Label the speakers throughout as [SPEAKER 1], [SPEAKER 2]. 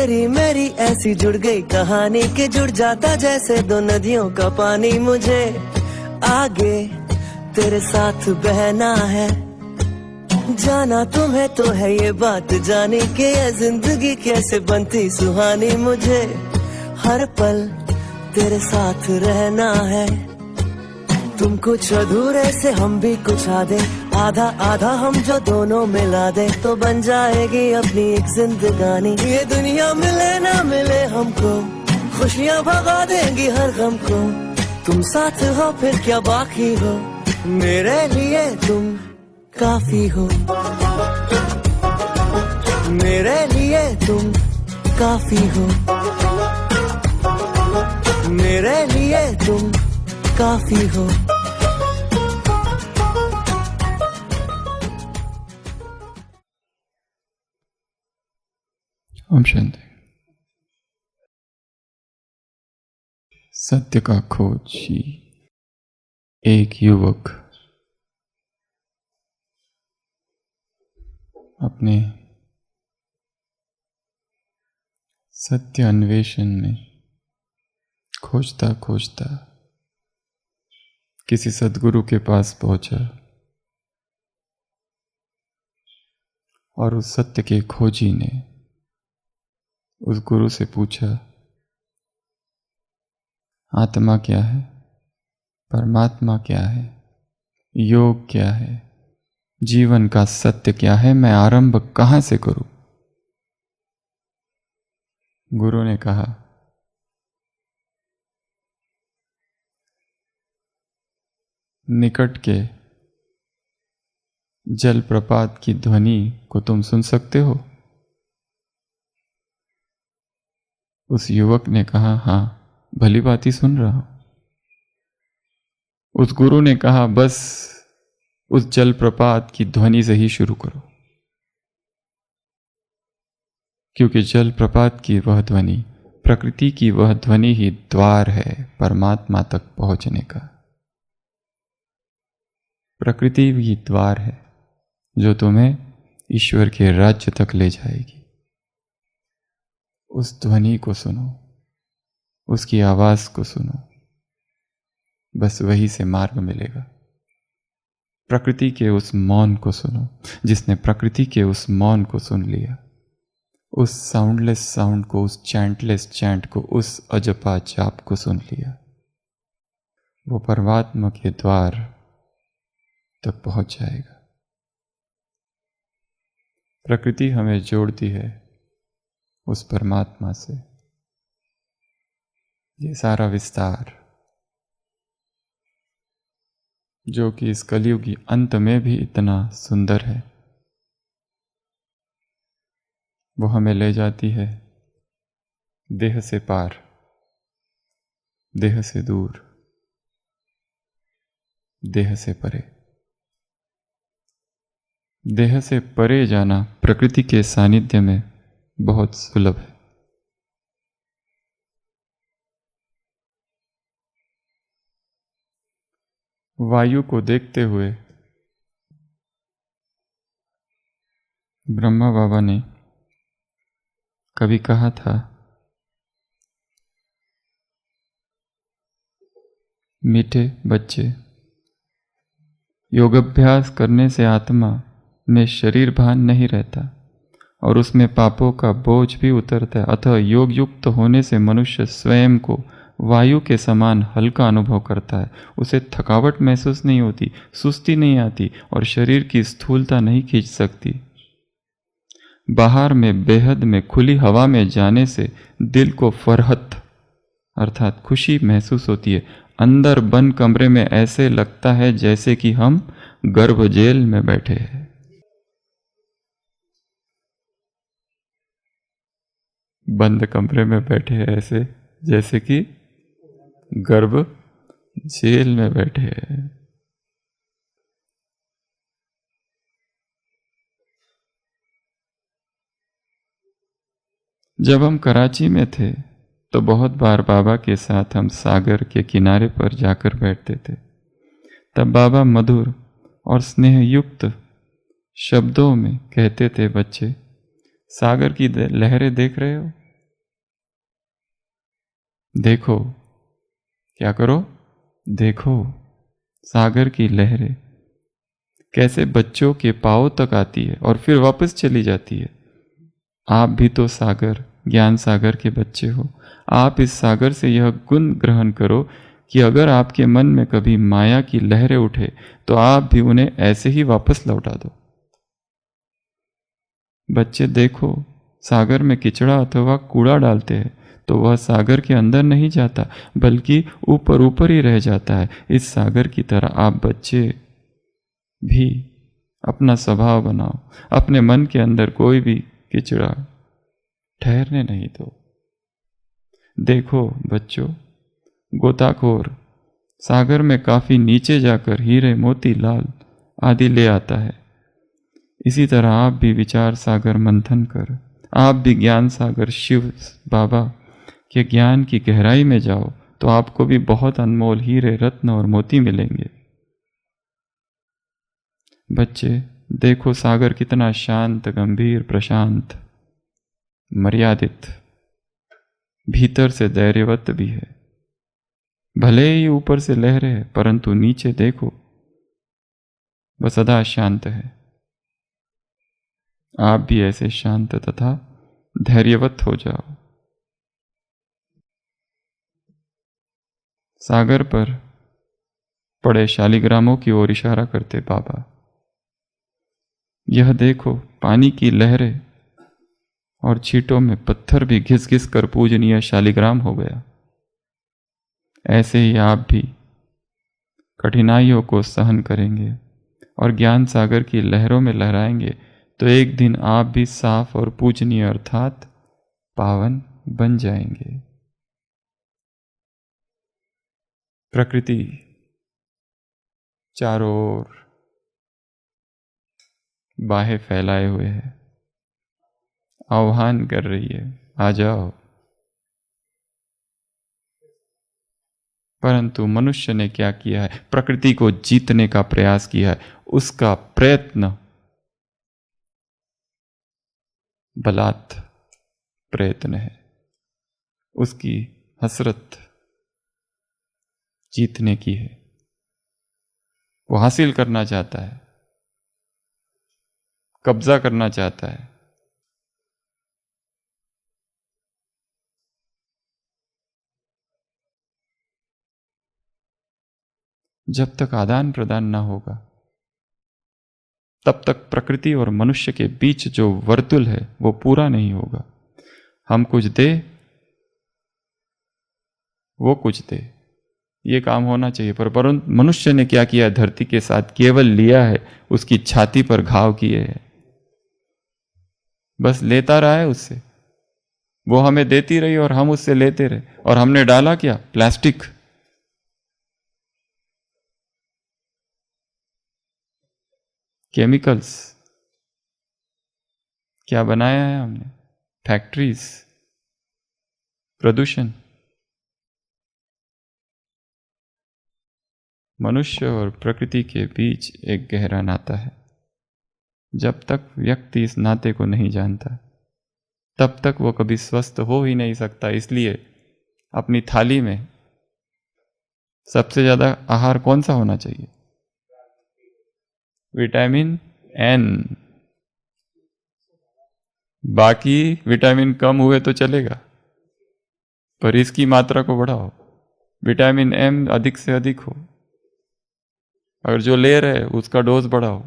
[SPEAKER 1] तेरी मेरी ऐसी जुड़ गई कहानी कि जुड़ जाता जैसे दो नदियों का पानी। मुझे आगे तेरे साथ बहना है, जाना तुम्हें तो है ये बात जानी कि ये जिंदगी कैसे बनती सुहानी। मुझे हर पल तेरे साथ रहना है, तुम कुछ अधूरे से हम भी कुछ आधे, आधा आधा हम जो दोनों मिला दे तो बन जाएगी अपनी एक जिंदगानी। ये दुनिया मिले ना मिले हमको, खुशियाँ भगा देंगी हर गम को। तुम साथ हो फिर क्या बाकी हो, मेरे लिए तुम काफी हो, मेरे लिए तुम काफी हो, मेरे लिए तुम काफी हो।
[SPEAKER 2] ओम शांति। सत्य का खोजी एक युवक अपने सत्य अन्वेषण में खोजता खोजता किसी सद्गुरु के पास पहुंचा और उस सत्य के खोजी ने उस गुरु से पूछा, आत्मा क्या है, परमात्मा क्या है, योग क्या है, जीवन का सत्य क्या है, मैं आरंभ कहां से करूं? गुरु ने कहा, निकट के जलप्रपात की ध्वनि को तुम सुन सकते हो? उस युवक ने कहा, हाँ, भली बात ही सुन रहा हूं। उस गुरु ने कहा, बस उस जलप्रपात की ध्वनि से ही शुरू करो, क्योंकि जलप्रपात की वह ध्वनि, प्रकृति की वह ध्वनि ही द्वार है परमात्मा तक पहुंचने का। प्रकृति भी द्वार है जो तुम्हें ईश्वर के राज्य तक ले जाएगी। उस ध्वनि को सुनो, उसकी आवाज को सुनो, बस वही से मार्ग मिलेगा। प्रकृति के उस मौन को सुनो, जिसने प्रकृति के उस मौन को सुन लिया, उस साउंडलेस साउंड को, उस चैंटलेस चैंट को, उस अजपा जाप को सुन लिया, वो परमात्मा के द्वार तक पहुंच जाएगा। प्रकृति हमें जोड़ती है उस परमात्मा से। ये सारा विस्तार जो कि इस कलयुगी अंत में भी इतना सुंदर है, वो हमें ले जाती है देह से पार, देह से दूर, देह से परे। देह से परे जाना प्रकृति के सानिध्य में बहुत सुलभ है। वायु को देखते हुए ब्रह्मा बाबा ने कभी कहा था, मीठे बच्चे, योगाभ्यास करने से आत्मा में शरीर भान नहीं रहता और उसमें पापों का बोझ भी उतरता है। अतः योग युक्त होने से मनुष्य स्वयं को वायु के समान हल्का अनुभव करता है। उसे थकावट महसूस नहीं होती, सुस्ती नहीं आती और शरीर की स्थूलता नहीं खींच सकती। बाहर में बेहद में खुली हवा में जाने से दिल को फरहत अर्थात खुशी महसूस होती है। अंदर बंद कमरे में ऐसे लगता है जैसे कि हम गर्भ जेल में बैठे हैं। बंद कमरे में बैठे हैं ऐसे जैसे कि गर्भ जेल में बैठे हैं। जब हम कराची में थे तो बहुत बार बाबा के साथ हम सागर के किनारे पर जाकर बैठते थे। तब बाबा मधुर और स्नेह युक्त शब्दों में कहते थे, बच्चे, सागर की लहरें देख रहे हो, देखो, क्या करो? देखो सागर की लहरें कैसे बच्चों के पांव तक आती है और फिर वापस चली जाती है। आप भी तो सागर, ज्ञान सागर के बच्चे हो। आप इस सागर से यह गुण ग्रहण करो कि अगर आपके मन में कभी माया की लहरें उठे तो आप भी उन्हें ऐसे ही वापस लौटा दो। बच्चे देखो, सागर में किचड़ा अथवा कूड़ा डालते हैं तो वह सागर के अंदर नहीं जाता बल्कि ऊपर ऊपर ही रह जाता है। इस सागर की तरह आप बच्चे भी अपना स्वभाव बनाओ, अपने मन के अंदर कोई भी किचड़ा ठहरने नहीं दो। देखो बच्चों, गोताखोर सागर में काफी नीचे जाकर हीरे मोती लाल आदि ले आता है। इसी तरह आप भी विचार सागर मंथन कर, आप भी ज्ञान सागर शिव बाबा के ज्ञान की गहराई में जाओ तो आपको भी बहुत अनमोल हीरे रत्न और मोती मिलेंगे। बच्चे देखो, सागर कितना शांत, गंभीर, प्रशांत, मर्यादित, भीतर से धैर्यवत भी है। भले ही ऊपर से लहरें है परंतु नीचे देखो वह सदा शांत है। आप भी ऐसे शांत तथा धैर्यवत हो जाओ। सागर पर पड़े शालिग्रामों की ओर इशारा करते बाबा, यह देखो पानी की लहरें और छींटों में पत्थर भी घिस घिस कर पूजनीय शालिग्राम हो गया। ऐसे ही आप भी कठिनाइयों को सहन करेंगे और ज्ञान सागर की लहरों में लहराएंगे तो एक दिन आप भी साफ और पूजनीय अर्थात पावन बन जाएंगे। प्रकृति चारों ओर बाहें फैलाए हुए है, आह्वान कर रही है, आ जाओ। परंतु मनुष्य ने क्या किया है? प्रकृति को जीतने का प्रयास किया है। उसका प्रयत्न बलात् प्रयत्न है। उसकी हसरत जीतने की है। वो हासिल करना चाहता है, कब्जा करना चाहता है। जब तक आदान प्रदान ना होगा तब तक प्रकृति और मनुष्य के बीच जो वर्तुल है वो पूरा नहीं होगा। हम कुछ दे, वो कुछ दे, ये काम होना चाहिए। पर मनुष्य ने क्या किया? धरती के साथ केवल लिया है, उसकी छाती पर घाव किए है, बस लेता रहा है उससे। वो हमें देती रही और हम उससे लेते रहे। और हमने डाला क्या? प्लास्टिक। केमिकल्स। क्या बनाया है हमने? फैक्ट्रीज, प्रदूषण। मनुष्य और प्रकृति के बीच एक गहरा नाता है। जब तक व्यक्ति इस नाते को नहीं जानता तब तक वो कभी स्वस्थ हो ही नहीं सकता। इसलिए अपनी थाली में सबसे ज्यादा आहार कौन सा होना चाहिए? Vitamin N. बाकी विटामिन कम हुए तो चलेगा, पर इसकी मात्रा को बढ़ाओ। विटामिन एम अधिक से अधिक हो। अगर जो ले रहे उसका डोज बढ़ाओ।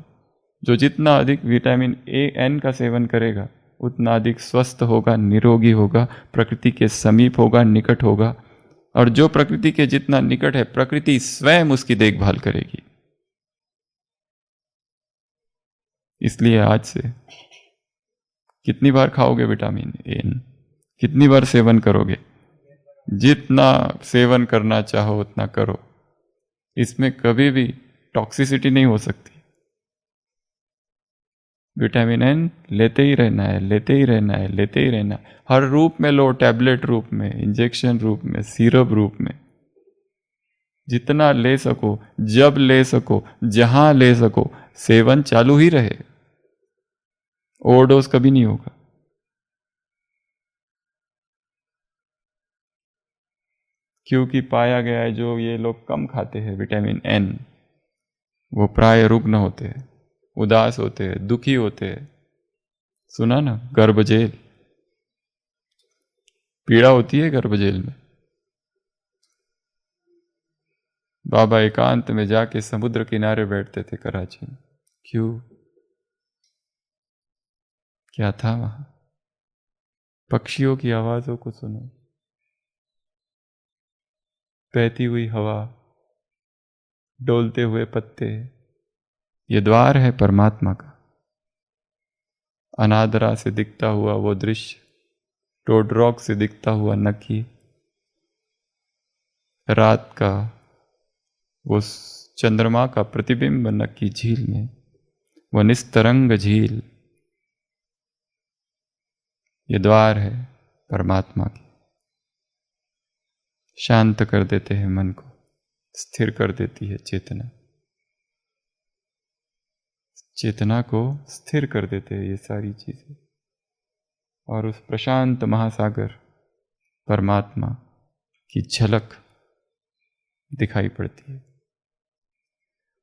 [SPEAKER 2] जो जितना अधिक विटामिन ए एन का सेवन करेगा उतना अधिक स्वस्थ होगा, निरोगी होगा, प्रकृति के समीप होगा, निकट होगा। और जो प्रकृति के जितना निकट है प्रकृति स्वयं उसकी देखभाल करेगी। इसलिए आज से कितनी बार खाओगे विटामिन एन? कितनी बार सेवन करोगे? जितना सेवन करना चाहो उतना करो। इसमें कभी भी टॉक्सिसिटी नहीं हो सकती। विटामिन एन लेते ही रहना है, लेते ही रहना है, लेते ही रहना है। हर रूप में लो, टैबलेट रूप में, इंजेक्शन रूप में, सिरप रूप में। जितना ले सको, जब ले सको, जहां ले सको, सेवन चालू ही रहे। ओवरडोज कभी नहीं होगा। क्योंकि पाया गया है जो ये लोग कम खाते हैं विटामिन एन, वो प्राय रुग्ण होते हैं, उदास होते हैं, दुखी होते हैं। सुना ना, गर्भजेल, पीड़ा होती है गर्भजेल में। बाबा एकांत में जाके समुद्र किनारे बैठते थे कराची में। क्यों? क्या था वहां? पक्षियों की आवाजों को सुनो, बहती हुई हवा, डोलते हुए पत्ते। ये द्वार है परमात्मा का। अनादरा से दिखता हुआ वो दृश्य, टोडरॉक से दिखता हुआ नकी, रात का वो चंद्रमा का प्रतिबिंब नकी झील में, वो निस्तरंग झील, ये द्वार है परमात्मा की। शांत कर देते हैं मन को, स्थिर कर देती है चेतना, चेतना को स्थिर कर देते हैं ये सारी चीजें। और उस प्रशांत महासागर परमात्मा की झलक दिखाई पड़ती है।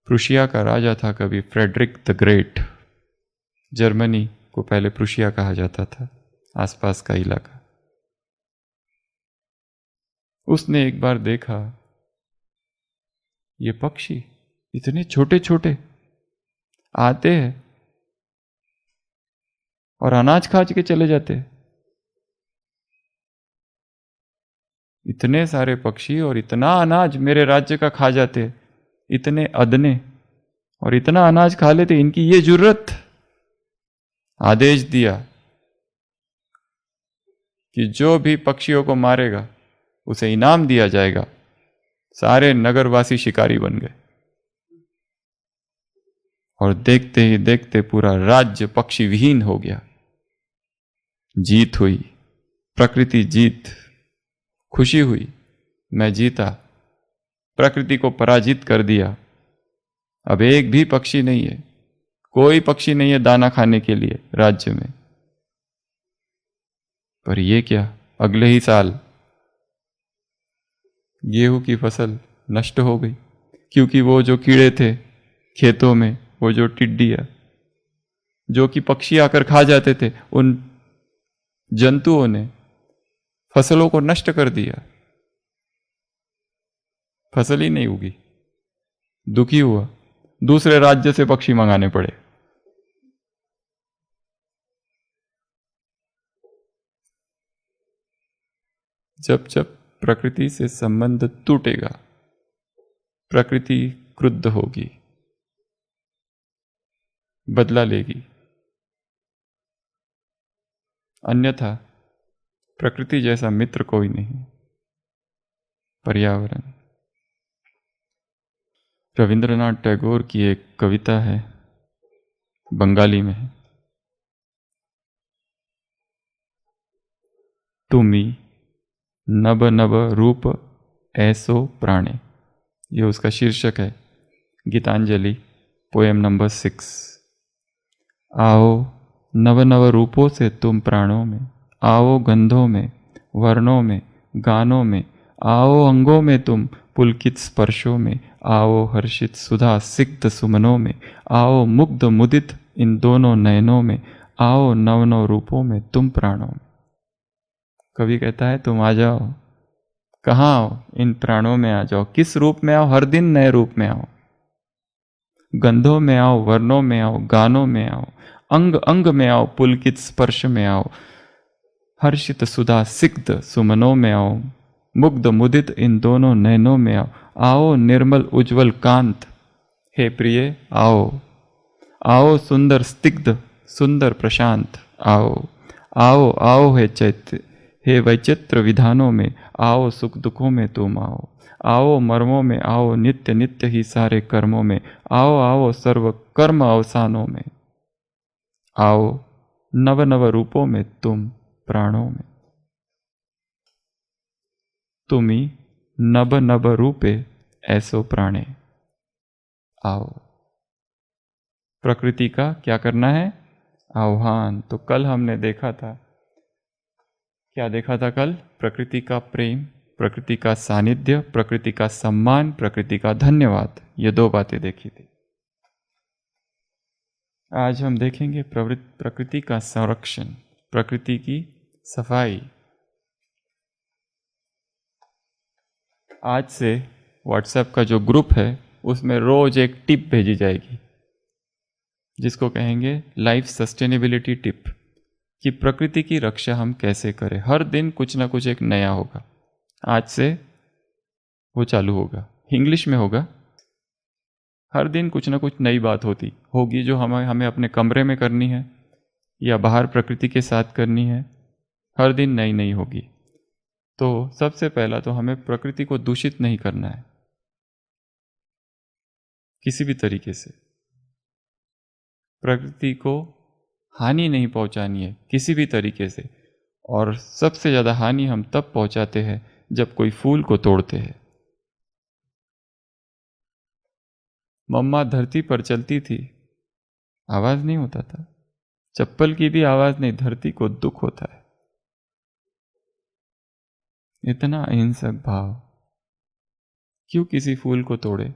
[SPEAKER 2] प्रुशिया का राजा था कभी फ्रेडरिक द ग्रेट। जर्मनी को पहले प्रुशिया कहा जाता था, आसपास का इलाका। उसने एक बार देखा ये पक्षी इतने छोटे छोटे आते हैं और अनाज खा के चले जाते हैं। इतने सारे पक्षी और इतना अनाज मेरे राज्य का खा जाते, इतने अदने और इतना अनाज खा लेते, इनकी ये जुर्रत। आदेश दिया कि जो भी पक्षियों को मारेगा उसे इनाम दिया जाएगा। सारे नगरवासी शिकारी बन गए और देखते ही देखते पूरा राज्य पक्षी विहीन हो गया। जीत हुई, प्रकृति जीत, खुशी हुई, मैं जीता, प्रकृति को पराजित कर दिया। अब एक भी पक्षी नहीं है, कोई पक्षी नहीं है दाना खाने के लिए राज्य में। पर ये क्या, अगले ही साल गेहूं की फसल नष्ट हो गई, क्योंकि वो जो कीड़े थे खेतों में, वो जो टिड्डियां जो कि पक्षी आकर खा जाते थे, उन जंतुओं ने फसलों को नष्ट कर दिया। फसल ही नहीं उगी, दुखी हुआ, दूसरे राज्य से पक्षी मंगाने पड़े। जब जब प्रकृति से संबंध टूटेगा, प्रकृति क्रुद्ध होगी, बदला लेगी। अन्यथा प्रकृति जैसा मित्र कोई नहीं। पर्यावरण। रविंद्रनाथ टैगोर की एक कविता है, बंगाली में है। तुमी नब नब रूप ऐसो प्राणे, ये उसका शीर्षक है। Gitanjali poem number 6। आओ नव नव रूपों से तुम प्राणों में, आओ गंधों में, वर्णों में, गानों में, आओ अंगों में तुम पुलकित स्पर्शों में, आओ हर्षित सुधा सिक्त सुमनों में, आओ मुग्ध मुदित इन दोनों नयनों में, आओ नव नव रूपों में तुम प्राणों में। कवि कहता है तुम आ जाओ, कहाँ आओ, इन प्राणों में आ जाओ। किस रूप में आओ? हर दिन नए रूप में आओ। गंधों में आओ, वर्णों में आओ, गानों में आओ, अंग अंग में आओ, पुलकित स्पर्श में आओ, हर्षित सुधा सिक्त सुमनों में आओ, मुग्ध मुदित इन दोनों नयनों में आओ, आओ निर्मल उज्जवल कांत, हे प्रिय आओ, आओ सुंदर स्तिग्ध सुंदर प्रशांत, आओ आओ आओ हे चैत्य, हे वैचित्र विधानों में, आओ सुख दुखों में तुम आओ, आओ मर्मों में आओ, नित्य नित्य ही सारे कर्मों में, आओ आओ सर्व कर्म अवसानों में, आओ नव नव रूपों में तुम प्राणों में। तुमी नभ नभ रूपे ऐसो प्राणे, आओ। प्रकृति का क्या करना है? आह्वान। तो कल हमने देखा था, क्या देखा था कल? प्रकृति का प्रेम, प्रकृति का सानिध्य, प्रकृति का सम्मान, प्रकृति का धन्यवाद, ये 2 बातें देखी थी। आज हम देखेंगे प्रकृति का संरक्षण, प्रकृति की सफाई। आज से व्हाट्सएप का जो ग्रुप है उसमें रोज एक टिप भेजी जाएगी जिसको कहेंगे लाइफ सस्टेनेबिलिटी टिप, कि प्रकृति की रक्षा हम कैसे करें। हर दिन कुछ ना कुछ एक नया होगा। आज से वो चालू होगा, इंग्लिश में होगा। हर दिन कुछ ना कुछ नई बात होगी जो हमें अपने कमरे में करनी है या बाहर प्रकृति के साथ करनी है। हर दिन नई नई होगी। तो सबसे पहला तो हमें प्रकृति को दूषित नहीं करना है किसी भी तरीके से। प्रकृति को हानि नहीं पहुंचानी है किसी भी तरीके से। और सबसे ज़्यादा हानि हम तब पहुंचाते हैं जब कोई फूल को तोड़ते हैं। मम्मा धरती पर चलती थी, आवाज नहीं होता था। चप्पल की भी आवाज नहीं, धरती को दुख होता है। इतना अहिंसक भाव, क्यों किसी फूल को तोड़े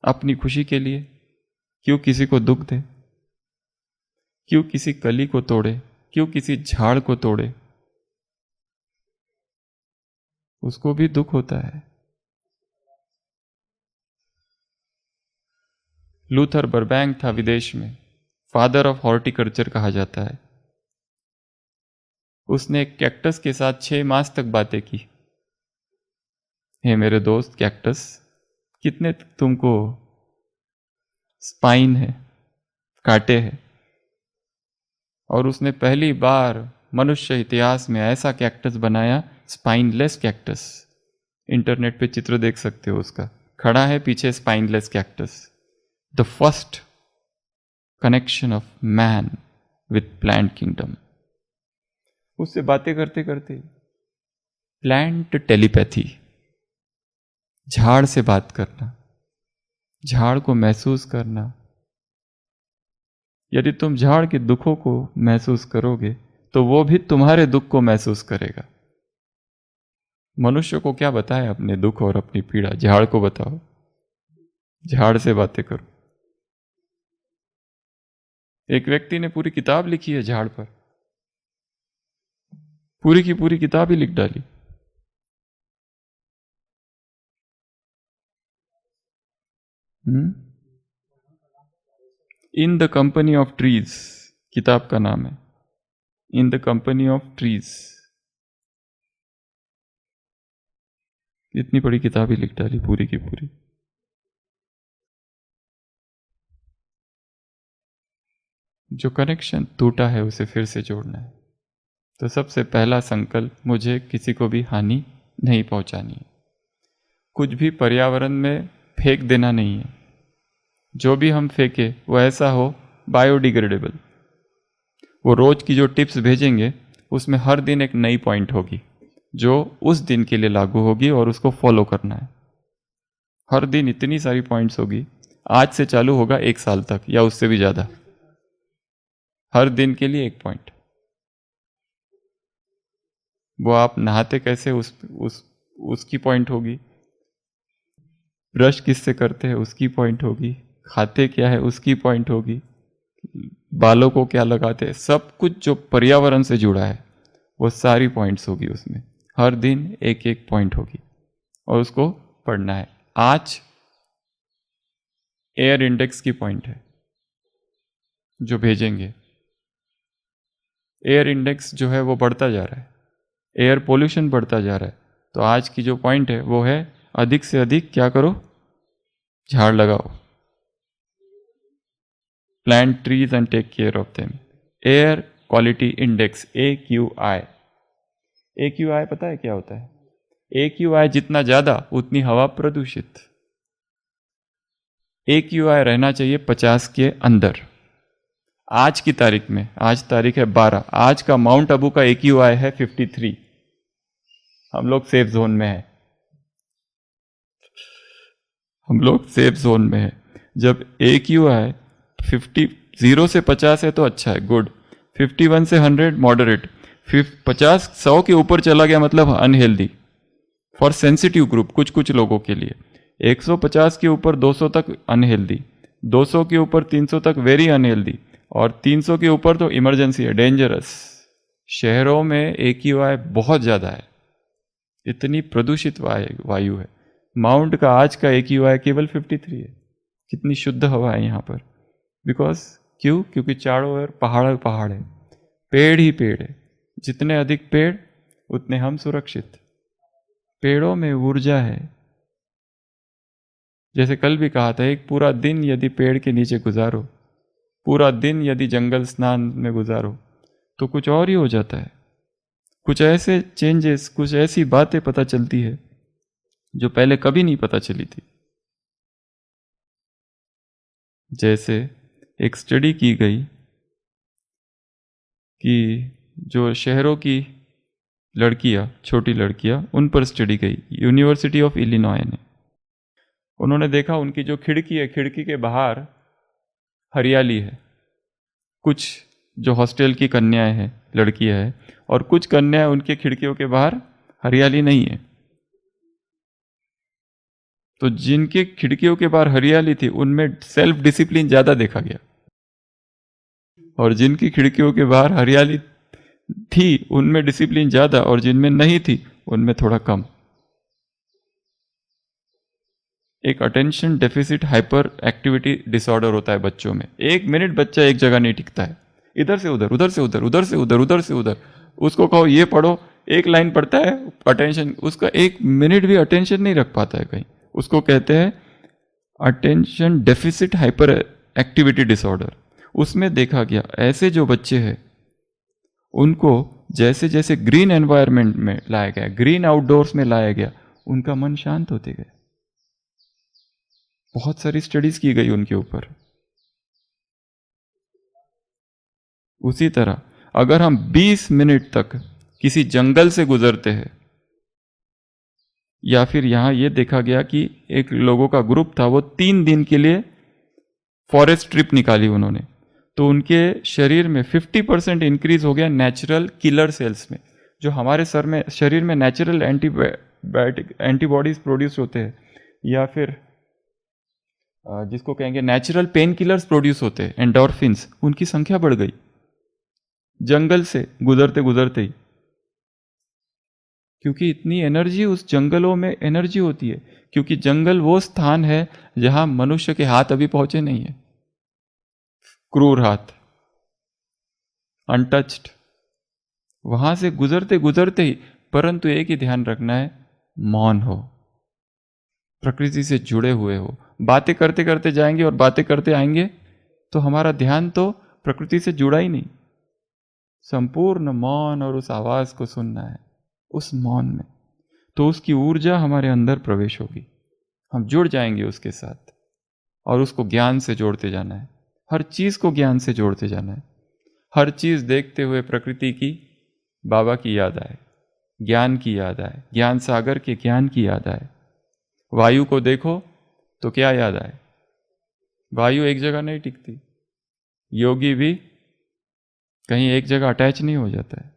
[SPEAKER 2] अपनी खुशी के लिए? क्यों किसी को दुख दे? क्यों किसी कली को तोड़े? क्यों किसी झाड़ को तोड़े? उसको भी दुख होता है। लूथर बर्बैंक था विदेश में, फादर ऑफ हॉर्टिकल्चर कहा जाता है। उसने एक कैक्टस के साथ 6 मास तक बातें की। हे मेरे दोस्त कैक्टस, कितने तुमको स्पाइन है, कांटे हैं। और उसने पहली बार मनुष्य इतिहास में ऐसा कैक्टस बनाया, स्पाइनलेस कैक्टस। इंटरनेट पे चित्र देख सकते हो उसका, खड़ा है पीछे spineless cactus. The first connection of man with plant kingdom. उससे बातें करते करते प्लांट टेलीपैथी, झाड़ से बात करना, झाड़ को महसूस करना। यदि तुम झाड़ के दुखों को महसूस करोगे तो वो भी तुम्हारे दुख को महसूस करेगा। मनुष्य को क्या बताए अपने दुख और अपनी पीड़ा? झाड़ को बताओ, झाड़ से बातें करो। एक व्यक्ति ने पूरी किताब लिखी है झाड़ पर, पूरी की पूरी किताब ही लिख डाली। In the company of trees किताब का नाम है, in the company of trees. इतनी बड़ी किताब ही लिख डाली पूरी की पूरी। जो कनेक्शन टूटा है उसे फिर से जोड़ना है। तो सबसे पहला संकल्प, मुझे किसी को भी हानि नहीं पहुंचानी है। कुछ भी पर्यावरण में फेंक देना नहीं है। जो भी हम फेंके वो ऐसा हो बायोडिग्रेडेबल। वो रोज की जो टिप्स भेजेंगे उसमें हर दिन एक नई पॉइंट होगी जो उस दिन के लिए लागू होगी और उसको फॉलो करना है। हर दिन इतनी सारी पॉइंट्स होगी, आज से चालू होगा 1 साल तक या उससे भी ज्यादा। हर दिन के लिए 1 पॉइंट। वो आप नहाते कैसे उसकी पॉइंट होगी, ब्रश किससे करते हैं उसकी पॉइंट होगी, खाते क्या है उसकी पॉइंट होगी, बालों को क्या लगाते हैं, सब कुछ जो पर्यावरण से जुड़ा है वो सारी पॉइंट्स होगी उसमें। हर दिन एक एक पॉइंट होगी और उसको पढ़ना है। आज एयर इंडेक्स की पॉइंट है जो भेजेंगे। एयर इंडेक्स जो है वो बढ़ता जा रहा है, एयर पोल्यूशन बढ़ता जा रहा है। तो आज की जो पॉइंट है वो है अधिक से अधिक क्या करो, झाड़ लगाओ। Plant trees and take care of them. Air quality index AQI। AQI पता है क्या होता है? AQI जितना ज्यादा उतनी हवा प्रदूषित। AQI रहना चाहिए 50 के अंदर। आज की तारीख में, आज तारीख है 12, आज का माउंट आबू का AQI है 53। हम लोग सेफ जोन में है, हम लोग सेफ जोन में है। जब AQI 0 से 50 है तो अच्छा है, गुड। 51 से 100 मॉडरेट, 50 100 के ऊपर चला गया मतलब अनहेल्दी। फॉर सेंसिटिव ग्रुप, कुछ कुछ लोगों के लिए 150 के ऊपर 200 तक अनहेल्दी, 200 के ऊपर 300 तक वेरी अनहेल्दी, और 300 के ऊपर तो इमरजेंसी है, डेंजरस। शहरों में AQI बहुत ज़्यादा है, इतनी प्रदूषित वायु है। माउंट का आज का AQI केवल 53 है। कितनी शुद्ध हवा है यहाँ पर। बिकॉज क्यों? क्योंकि चारों ओर पहाड़ पहाड़ है, पेड़ ही पेड़ है। जितने अधिक पेड़ उतने हम सुरक्षित। पेड़ों में ऊर्जा है। जैसे कल भी कहा था, एक पूरा दिन यदि पेड़ के नीचे गुजारो, पूरा दिन यदि जंगल स्नान में गुजारो, तो कुछ और ही हो जाता है। कुछ ऐसे चेंजेस, कुछ ऐसी बातें पता चलती है जो पहले कभी नहीं पता चली थी। जैसे एक स्टडी की गई कि जो शहरों की लड़कियां, छोटी लड़कियां, उन पर स्टडी गई यूनिवर्सिटी ऑफ इलिनॉय ने। उन्होंने देखा उनकी जो खिड़की है, खिड़की के बाहर हरियाली है। कुछ जो हॉस्टल की कन्याएं हैं, लड़कियां हैं, और कुछ कन्याएं उनके खिड़कियों के बाहर हरियाली नहीं है। तो जिनके खिड़कियों के बाहर हरियाली थी उनमें सेल्फ डिसिप्लिन ज्यादा देखा गया, और जिनकी खिड़कियों के बाहर हरियाली थी उनमें डिसिप्लिन ज्यादा, और जिनमें नहीं थी उनमें थोड़ा कम। एक attention deficit hyper activity disorder होता है बच्चों में। 1 मिनट बच्चा एक जगह नहीं टिकता है, इधर से उधर, उधर से उधर, उधर से उधर, उधर से उधर। उसको कहो ये पढ़ो, एक लाइन पढ़ता है, अटेंशन, उसका 1 मिनट भी अटेंशन नहीं रख पाता है कहीं। उसको कहते हैं attention deficit hyper activity disorder. उसमें देखा गया ऐसे जो बच्चे हैं उनको जैसे जैसे ग्रीन एनवायरनमेंट में लाया गया, ग्रीन आउटडोर्स में लाया गया, उनका मन शांत होते गए। बहुत सारी स्टडीज की गई उनके ऊपर। उसी तरह अगर हम 20 मिनट तक किसी जंगल से गुजरते हैं, या फिर यहां यह देखा गया कि एक लोगों का ग्रुप था, वो 3 दिन के लिए फॉरेस्ट ट्रिप निकाली उन्होंने, तो उनके शरीर में 50% इंक्रीज हो गया नेचुरल किलर सेल्स में। जो हमारे शरीर में नेचुरल एंटीबॉडीज प्रोड्यूस होते हैं, या फिर जिसको कहेंगे नेचुरल पेन किलर्स प्रोड्यूस होते हैं, एंडोर्फिन्स, उनकी संख्या बढ़ गई जंगल से गुजरते गुजरते ही। क्योंकि इतनी एनर्जी उस जंगलों में एनर्जी होती है, क्योंकि जंगल वो स्थान है जहां मनुष्य के हाथ अभी पहुंचे नहीं है, क्रूर हाथ, अनटच्ड। वहां से गुजरते गुजरते ही, परंतु एक ही ध्यान रखना है, मौन हो, प्रकृति से जुड़े हुए हो। बातें करते करते जाएंगे और बातें करते आएंगे तो हमारा ध्यान तो प्रकृति से जुड़ा ही नहीं। संपूर्ण मौन और उस आवाज को सुनना है, उस मौन में, तो उसकी ऊर्जा हमारे अंदर प्रवेश होगी, हम जुड़ जाएंगे उसके साथ, और उसको ज्ञान से जोड़ते जाना है। हर चीज को ज्ञान से जोड़ते जाना है। हर चीज देखते हुए प्रकृति की, बाबा की याद आए, ज्ञान की याद आए, ज्ञान सागर के ज्ञान की याद आए। वायु को देखो तो क्या याद आए? वायु एक जगह नहीं टिकती। योगी भी कहीं एक जगह अटैच नहीं हो जाता है।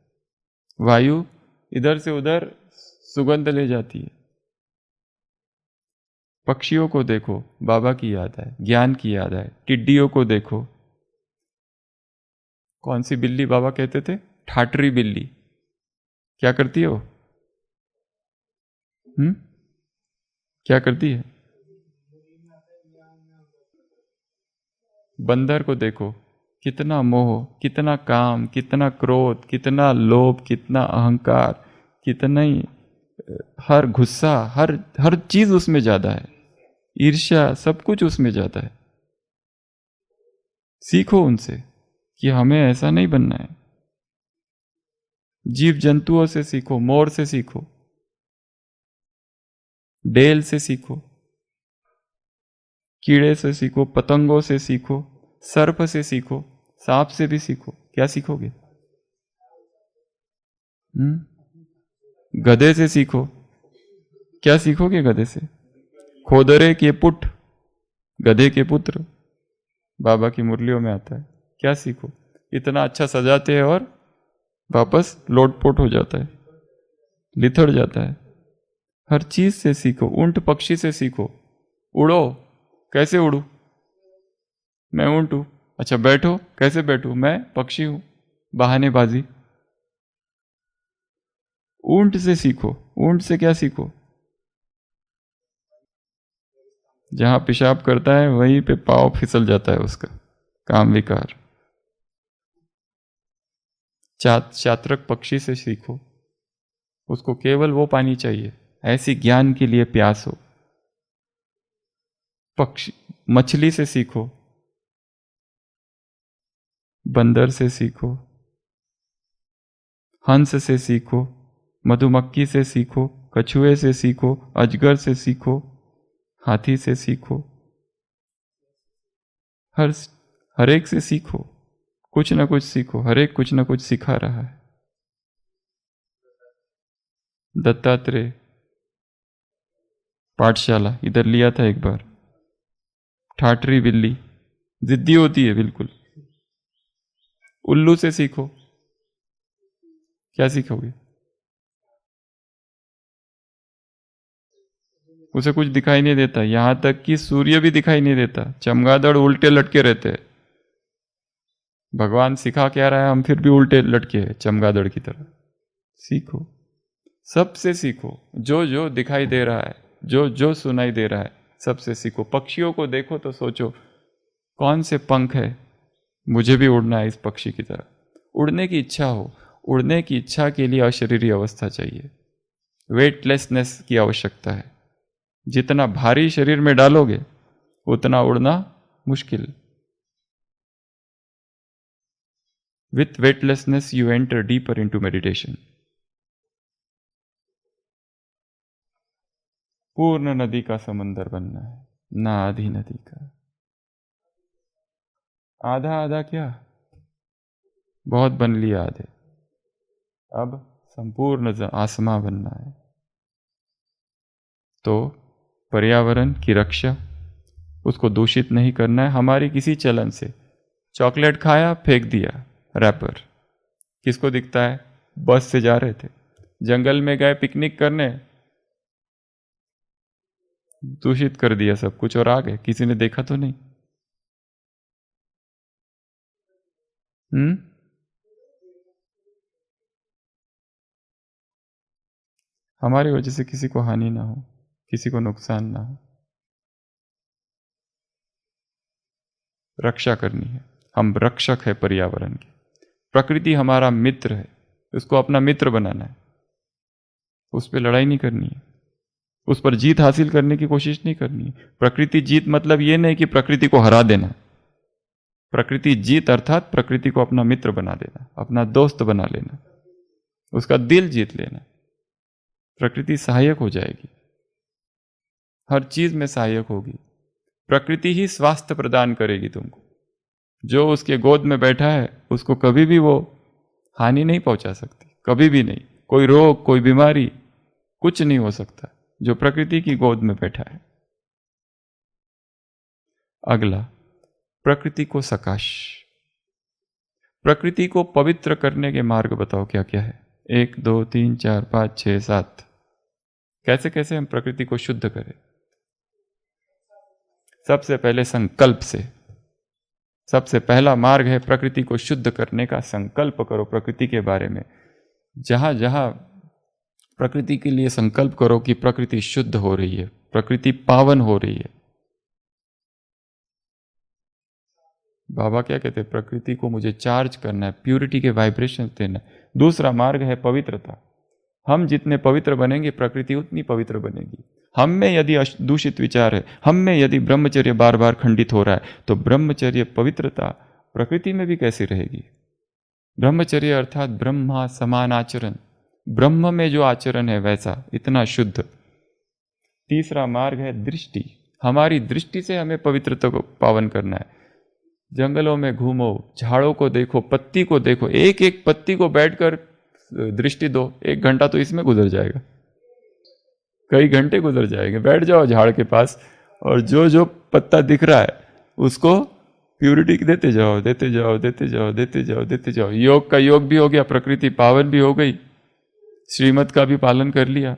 [SPEAKER 2] वायु इधर से उधर सुगंध ले जाती है। पक्षियों को देखो, बाबा की याद आए, ज्ञान की याद आए। टिड्डियों को देखो, कौन सी बिल्ली बाबा कहते थे? ठाटरी बिल्ली। क्या करती है वो? क्या करती है? बंदर को देखो, कितना मोह, कितना काम, कितना क्रोध, कितना लोभ, कितना अहंकार, कितना ही हर गुस्सा, हर चीज उसमें ज्यादा है। ईर्ष्या, सब कुछ उसमें ज्यादा है। सीखो उनसे कि हमें ऐसा नहीं बनना है। जीव जंतुओं से सीखो, मोर से सीखो, डेल से सीखो, कीड़े से सीखो, पतंगों से सीखो, सर्प से सीखो, सांप से भी सीखो। क्या सीखोगे? गधे से सीखो। क्या सीखोगे गधे से? खोदरे के पुट, गधे के पुत्र, बाबा की मुरलियों में आता है। क्या सीखो? इतना अच्छा सजाते हैं और वापस लोटपोट हो जाता है, लिथड़ जाता है। हर चीज से सीखो। ऊंट पक्षी से सीखो, उड़ो। कैसे उड़ू? मैं ऊंट हूं। अच्छा बैठो, कैसे बैठू? मैं पक्षी हूं। बहानेबाजी। ऊंट से सीखो। ऊंट से क्या सीखो? जहां पेशाब करता है वहीं पे पाँव फिसल जाता है उसका, काम विकार। चातरक पक्षी से सीखो, उसको केवल वो पानी चाहिए, ऐसी ज्ञान के लिए प्यास हो। पक्षी मछली से सीखो, बंदर से सीखो, हंस से सीखो, मधुमक्खी से सीखो, कछुए से सीखो, अजगर से सीखो, हाथी से सीखो। हर एक से सीखो, कुछ ना कुछ सीखो। हर एक कुछ ना कुछ सिखा रहा है। दत्तात्रेय पाठशाला इधर लिया था एक बार। ठाठरी बिल्ली जिद्दी होती है बिल्कुल। उल्लू से सीखो। क्या सीखोगे? उसे कुछ दिखाई नहीं देता, यहां तक कि सूर्य भी दिखाई नहीं देता। चमगादड़ उल्टे लटके रहते हैं। भगवान सिखा क्या रहा है, हम फिर भी उल्टे लटके हैं चमगादड़ की तरह। सीखो, सबसे सीखो। जो जो दिखाई दे रहा है, जो जो सुनाई दे रहा है, सबसे सीखो। पक्षियों को देखो तो सोचो कौन से पंख है, मुझे भी उड़ना है इस पक्षी की तरह। उड़ने की इच्छा हो। उड़ने की इच्छा के लिए अशरीरी अवस्था चाहिए, वेटलेसनेस की आवश्यकता है। जितना भारी शरीर में डालोगे उतना उड़ना मुश्किल। With weightlessness you enter deeper into meditation. पूर्ण नदी का समंदर बनना है, ना आधी नदी का। आधा आधा क्या, बहुत बन लिया आधे। अब संपूर्ण आसमां बनना है। तो पर्यावरण की रक्षा, उसको दूषित नहीं करना है हमारी किसी चलन से। चॉकलेट खाया, फेंक दिया रैपर, किसको दिखता है? बस से जा रहे थे, जंगल में गए पिकनिक करने, दूषित कर दिया सब कुछ और आ गए, किसी ने देखा तो नहीं। हमारी वजह से किसी को हानि ना हो, किसी को नुकसान ना हो। रक्षा करनी है, हम रक्षक है पर्यावरण के। प्रकृति हमारा मित्र है, उसको अपना मित्र बनाना है। उस पर लड़ाई नहीं करनी है, उस पर जीत हासिल करने की कोशिश नहीं करनी है। प्रकृति जीत मतलब ये नहीं कि प्रकृति को हरा देना। प्रकृति जीत अर्थात प्रकृति को अपना मित्र बना देना, अपना दोस्त बना लेना, उसका दिल जीत लेना। प्रकृति सहायक हो जाएगी, हर चीज में सहायक होगी। प्रकृति ही स्वास्थ्य प्रदान करेगी तुमको। जो उसके गोद में बैठा है उसको कभी भी वो हानि नहीं पहुंचा सकती, कभी भी नहीं। कोई रोग, कोई बीमारी, कुछ नहीं हो सकता जो प्रकृति की गोद में बैठा है। अगला, प्रकृति को सकाश, प्रकृति को पवित्र करने के मार्ग बताओ क्या क्या है? 1 2 3 4 5 6 7। कैसे कैसे हम प्रकृति को शुद्ध करें? सबसे पहले संकल्प से। सबसे पहला मार्ग है प्रकृति को शुद्ध करने का। संकल्प करो प्रकृति के बारे में। जहां जहां प्रकृति के लिए संकल्प करो कि प्रकृति शुद्ध हो रही है, प्रकृति पावन हो रही है। बाबा क्या कहते हैं? प्रकृति को मुझे चार्ज करना है, प्यूरिटी के वाइब्रेशन देना है। दूसरा मार्ग है पवित्रता। हम जितने पवित्र बनेंगे प्रकृति उतनी पवित्र बनेगी। हम में यदि दूषित विचार है, हम में यदि ब्रह्मचर्य बार बार खंडित हो रहा है, तो ब्रह्मचर्य पवित्रता प्रकृति में भी कैसी रहेगी? ब्रह्मचर्य अर्थात ब्रह्मा समान आचरण, ब्रह्म में जो आचरण है वैसा, इतना शुद्ध। तीसरा मार्ग है दृष्टि। हमारी दृष्टि से हमें पवित्रता को पावन करना है। जंगलों में घूमो, झाड़ों को देखो, पत्ती को देखो, एक एक पत्ती को बैठकर दृष्टि दो। 1 घंटा तो इसमें गुजर जाएगा, कई घंटे गुजर जाएंगे। बैठ जाओ झाड़ के पास और जो जो पत्ता दिख रहा है उसको प्यूरिटी देते जाओ, देते जाओ, देते जाओ, देते जाओ, देते जाओ। योग का योग भी हो गया, प्रकृति पावन भी हो गई, श्रीमत का भी पालन कर लिया।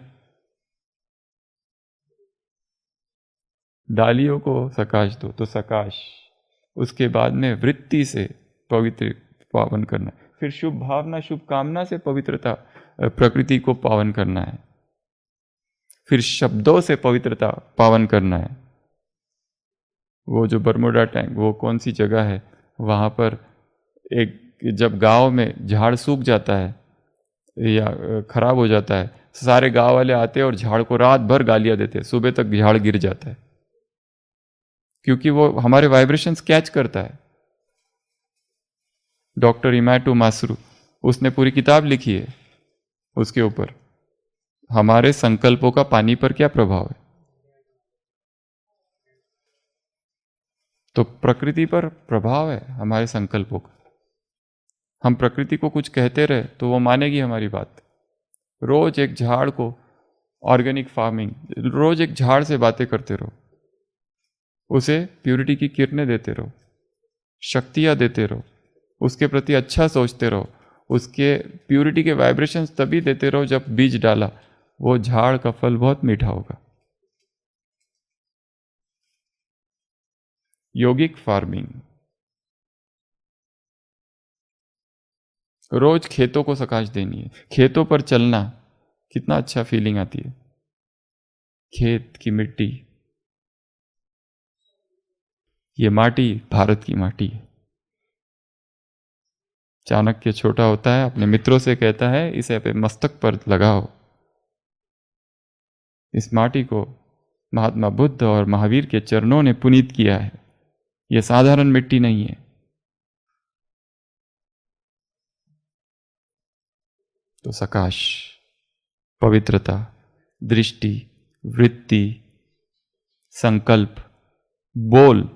[SPEAKER 2] डालियों को सकाश दो तो सकाश, उसके बाद में वृत्ति से पवित्र पावन करना है, फिर शुभ भावना शुभ कामना से पवित्रता प्रकृति को पावन करना है, फिर शब्दों से पवित्रता पावन करना है। वो जो बरमुडा टैंक, वो कौन सी जगह है, वहाँ पर एक जब गांव में झाड़ सूख जाता है या खराब हो जाता है, सारे गांव वाले आते हैं और झाड़ को रात भर गालियां देते हैं, सुबह तक झाड़ गिर जाता है, क्योंकि वो हमारे वाइब्रेशंस कैच करता है। डॉक्टर इमैटू मासरू, उसने पूरी किताब लिखी है उसके ऊपर, हमारे संकल्पों का पानी पर क्या प्रभाव है। तो प्रकृति पर प्रभाव है हमारे संकल्पों का। हम प्रकृति को कुछ कहते रहे तो वो मानेगी हमारी बात। रोज एक झाड़ को, ऑर्गेनिक फार्मिंग, रोज एक झाड़ से बातें करते रहो, उसे प्यूरिटी की किरणें देते रहो, शक्तियाँ देते रहो, उसके प्रति अच्छा सोचते रहो, उसके प्यूरिटी के वाइब्रेशंस तभी देते रहो जब बीज डाला, वो झाड़ का फल बहुत मीठा होगा। योगिक फार्मिंग, रोज खेतों को सकाश देनी है। खेतों पर चलना कितना अच्छा फीलिंग आती है, खेत की मिट्टी, ये माटी भारत की माटी है। चाणक्य छोटा होता है, अपने मित्रों से कहता है इसे अपने मस्तक पर लगाओ। इस माटी को महात्मा बुद्ध और महावीर के चरणों ने पुनीत किया है, यह साधारण मिट्टी नहीं है। तो सकाश, पवित्रता, दृष्टि, वृत्ति, संकल्प, बोल,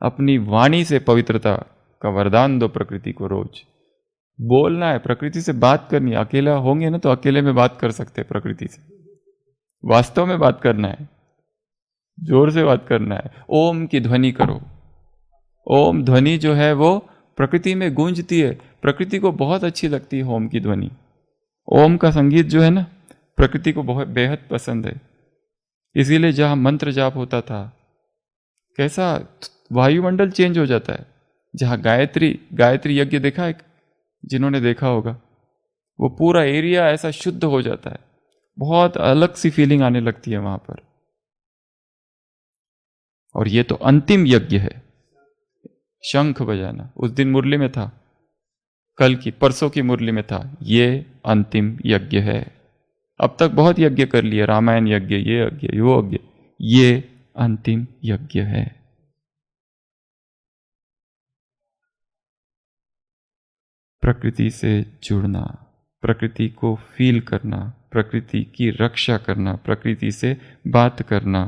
[SPEAKER 2] अपनी वाणी से पवित्रता का वरदान दो प्रकृति को। रोज बोलना है, प्रकृति से बात करनी है। अकेला होंगे ना तो अकेले में बात कर सकते हैं प्रकृति से, वास्तव में बात करना है, जोर से बात करना है। ओम की ध्वनि करो। ओम ध्वनि जो है वो प्रकृति में गूंजती है, प्रकृति को बहुत अच्छी लगती है ओम की ध्वनि। ओम का संगीत जो है ना, प्रकृति को बहुत बेहद पसंद है। इसीलिए जहां मंत्र जाप होता था, कैसा वायुमंडल चेंज हो जाता है। जहां गायत्री यज्ञ देखा है, जिन्होंने देखा होगा, वो पूरा एरिया ऐसा शुद्ध हो जाता है, बहुत अलग सी फीलिंग आने लगती है वहां पर। और ये तो अंतिम यज्ञ है, शंख बजाना। उस दिन मुरली में था, परसों की मुरली में था, ये अंतिम यज्ञ है। अब तक बहुत यज्ञ कर लिए, रामायण यज्ञ, ये यज्ञ, वो यज्ञ, ये अंतिम यज्ञ है। प्रकृति से जुड़ना, प्रकृति को फील करना, प्रकृति की रक्षा करना, प्रकृति से बात करना,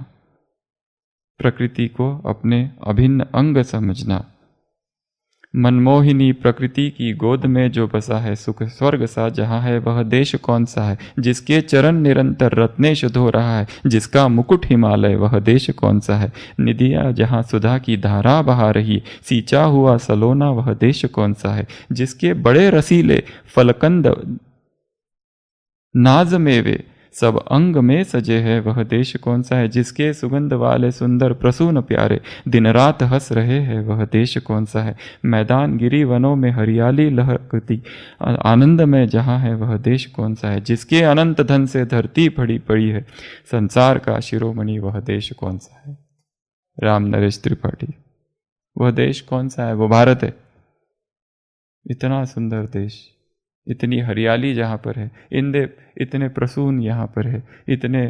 [SPEAKER 2] प्रकृति को अपने अभिन्न अंग समझना। मनमोहिनी प्रकृति की गोद में जो बसा है, सुख स्वर्ग सा जहाँ है वह देश कौन सा है। जिसके चरण निरंतर रत्नेश धो रहा है, जिसका मुकुट हिमालय वह देश कौन सा है। निधिया जहाँ सुधा की धारा बहा रही, सींचा हुआ सलोना वह देश कौन सा है। जिसके बड़े रसीले फलकंद नाज मेवे सब अंग में सजे है वह देश कौन सा है। जिसके सुगंध वाले सुंदर प्रसून प्यारे दिन रात हंस रहे हैं वह देश कौन सा है। मैदान गिरी वनों में हरियाली लहकती आनंद में जहाँ है वह देश कौन सा है। जिसके अनंत धन से धरती पड़ी पड़ी है, संसार का शिरोमणि वह देश कौन सा है। राम नरेश त्रिपाठी, वह देश कौन सा है? वो भारत है। इतना सुंदर देश, इतनी हरियाली जहाँ पर है, इतने प्रसून यहाँ पर है, इतने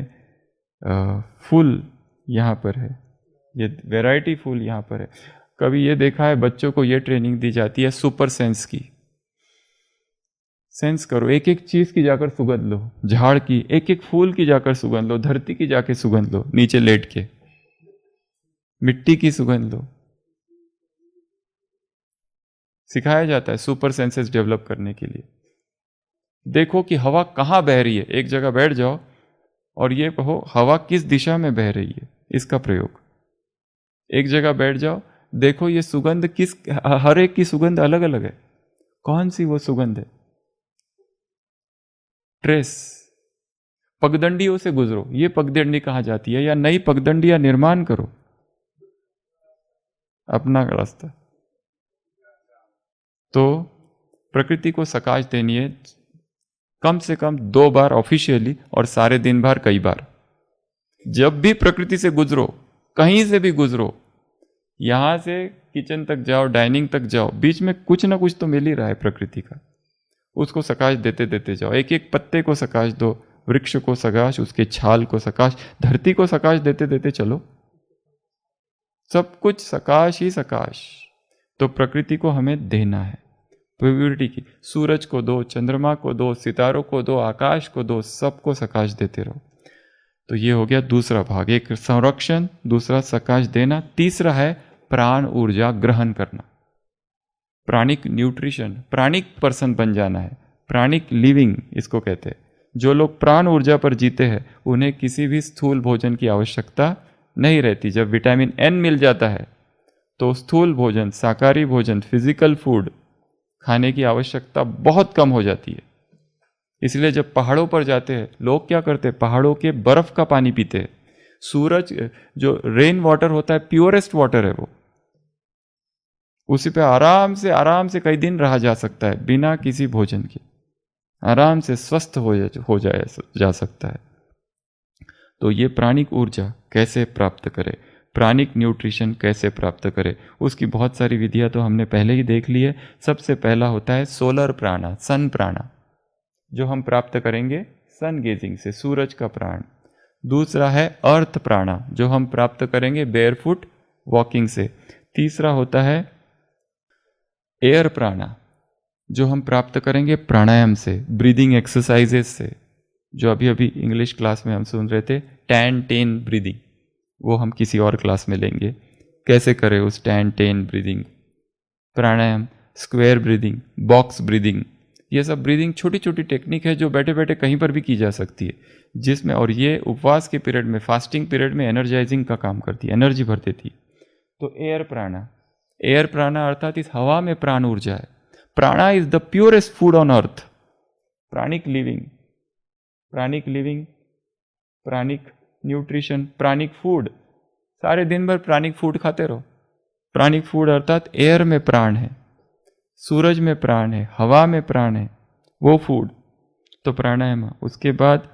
[SPEAKER 2] फूल यहाँ पर है, ये वैरायटी फूल यहाँ पर है। कभी ये देखा है, बच्चों को ये ट्रेनिंग दी जाती है सुपर सेंस की। सेंस करो, एक एक चीज की जाकर सुगंध लो, झाड़ की, एक एक फूल की जाकर सुगंध लो, धरती की जाकर सुगंध लो, नीचे लेट के मिट्टी की सुगंध लो। सिखाया जाता है सुपर सेंसेस डेवलप करने के लिए। देखो कि हवा कहाँ बह रही है, एक जगह बैठ जाओ और ये कहो हवा किस दिशा में बह रही है, इसका प्रयोग। एक जगह बैठ जाओ, देखो ये सुगंध किस, हर एक की सुगंध अलग अलग है, कौन सी वो सुगंध है। ट्रेस, पगडंडियों से गुजरो, ये पगडंडी कहाँ जाती है, या नई पगडंडियां निर्माण करो, अपना रास्ता। तो प्रकृति को सकाश देनी है कम से कम 2 बार ऑफिशियली और सारे दिन भर कई बार। जब भी प्रकृति से गुजरो, कहीं से भी गुजरो, यहां से किचन तक जाओ, डाइनिंग तक जाओ, बीच में कुछ ना कुछ तो मिल ही रहा है प्रकृति का। उसको सकाश देते देते जाओ। एक एक पत्ते को सकाश दो, वृक्ष को सकाश, उसके छाल को सकाश, धरती को सकाश देते देते चलो। सब कुछ सकाश ही सकाश। तो प्रकृति को हमें देना है प्योरिटी की। सूरज को दो, चंद्रमा को दो, सितारों को दो, आकाश को दो, सबको सकाश देते रहो। तो ये हो गया दूसरा भाग, एक संरक्षण, दूसरा सकाश देना, तीसरा है प्राण ऊर्जा ग्रहण करना, प्राणिक न्यूट्रिशन, प्राणिक पर्सन बन जाना है, प्राणिक लिविंग इसको कहते हैं। जो लोग प्राण ऊर्जा पर जीते हैं उन्हें किसी भी स्थूल भोजन की आवश्यकता नहीं रहती। जब विटामिन एन मिल जाता है तो स्थूल भोजन, शाकाहारी भोजन, फिजिकल फूड खाने की आवश्यकता बहुत कम हो जाती है। इसलिए जब पहाड़ों पर जाते हैं लोग क्या करते हैं, पहाड़ों के बर्फ का पानी पीते हैं। सूरज जो रेन वाटर होता है, प्योरेस्ट वाटर है वो, उसी पे आराम से कई दिन रहा जा सकता है बिना किसी भोजन के, आराम से स्वस्थ हो जा सकता है। तो ये प्राणिक ऊर्जा कैसे प्राप्त करें, प्राणिक न्यूट्रिशन कैसे प्राप्त करें, उसकी बहुत सारी विधियां तो हमने पहले ही देख ली है। सबसे पहला होता है सोलर प्राणा, सन प्राणा, जो हम प्राप्त करेंगे सन गेजिंग से, सूरज का प्राण। दूसरा है अर्थ प्राणा, जो हम प्राप्त करेंगे बेयरफुट वॉकिंग से। तीसरा होता है एयर प्राणा, जो हम प्राप्त करेंगे प्राणायाम से, ब्रीदिंग एक्सरसाइजेस से, जो अभी अभी इंग्लिश क्लास में हम सुन रहे थे, 10-10 ब्रीदिंग, वो हम किसी और क्लास में लेंगे, कैसे करें उस 10-10 ब्रीदिंग। प्राणायाम, स्क्वायर ब्रीदिंग, बॉक्स ब्रीदिंग, ये सब ब्रीदिंग छोटी छोटी टेक्निक है जो बैठे बैठे कहीं पर भी की जा सकती है, जिसमें, और ये उपवास के पीरियड में, फास्टिंग पीरियड में एनर्जाइजिंग का काम करती है, एनर्जी भर देती है। तो एयर प्राणा, एयर प्राणा अर्थात इस हवा में प्राण ऊर्जा है। Prana is the purest food on earth. Pranic living, pranic living, pranic nutrition, pranic food, सारे दिन भर प्राणिक फूड खाते रहो। प्राणिक फूड अर्थात एयर में प्राण है, सूरज में प्राण है, हवा में प्राण है, वो फूड। तो प्राणायाम। उसके बाद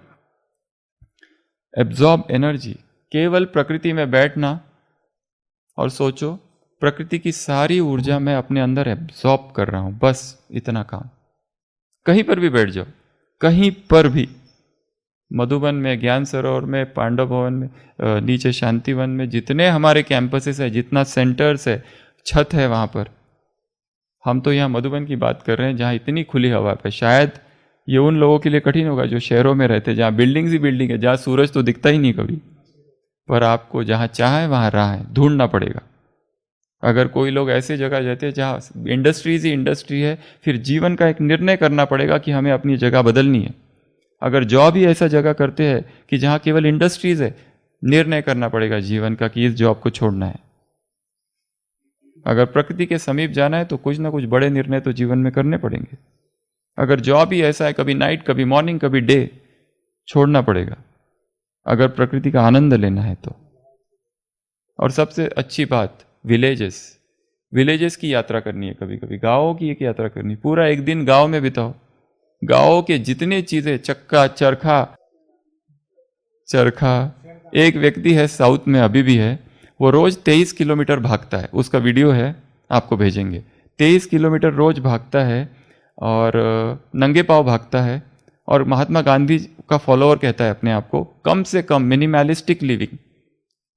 [SPEAKER 2] एब्जॉर्ब एनर्जी, केवल प्रकृति में बैठना और सोचो प्रकृति की सारी ऊर्जा मैं अपने अंदर एब्जॉर्ब कर रहा हूं, बस इतना काम। कहीं पर भी बैठ जाओ, कहीं पर भी, मधुबन में, ज्ञान सरोवर में, पांडव भवन में, नीचे शांतिवन में, जितने हमारे कैंपसेस है, जितना सेंटर्स है, छत है वहां पर। हम तो यहाँ मधुबन की बात कर रहे हैं जहाँ इतनी खुली हवा पे। शायद ये उन लोगों के लिए कठिन होगा जो शहरों में रहते हैं, जहाँ बिल्डिंग ही बिल्डिंग है, जहाँ सूरज तो दिखता ही नहीं कभी। पर आपको जहाँ चाहे वहाँ राह है, ढूंढना पड़ेगा। अगर कोई लोग ऐसी जगह जाते हैं जहाँ इंडस्ट्रीज ही इंडस्ट्री है, फिर जीवन का एक निर्णय करना पड़ेगा कि हमें अपनी जगह बदलनी है। अगर जॉब ही ऐसा जगह करते हैं कि जहाँ केवल इंडस्ट्रीज है, निर्णय करना पड़ेगा जीवन का कि इस जॉब को छोड़ना है। अगर प्रकृति के समीप जाना है तो कुछ ना कुछ बड़े निर्णय तो जीवन में करने पड़ेंगे। अगर जॉब ही ऐसा है, कभी नाइट, कभी मॉर्निंग, कभी डे, छोड़ना पड़ेगा अगर प्रकृति का आनंद लेना है तो। और सबसे अच्छी बात, विलेजेस की यात्रा करनी है, कभी कभी गाँवों की एक यात्रा करनी, पूरा एक दिन गाँव में बिताओ। गाँव के जितने चीजें, चक्का, चरखा, एक व्यक्ति है साउथ में, अभी भी है, वो रोज 23 किलोमीटर भागता है, उसका वीडियो है, आपको भेजेंगे। 23 किलोमीटर रोज भागता है और नंगे पांव भागता है, और महात्मा गांधी का फॉलोअर कहता है अपने आप को, कम से कम मिनिमलिस्टिक लिविंग,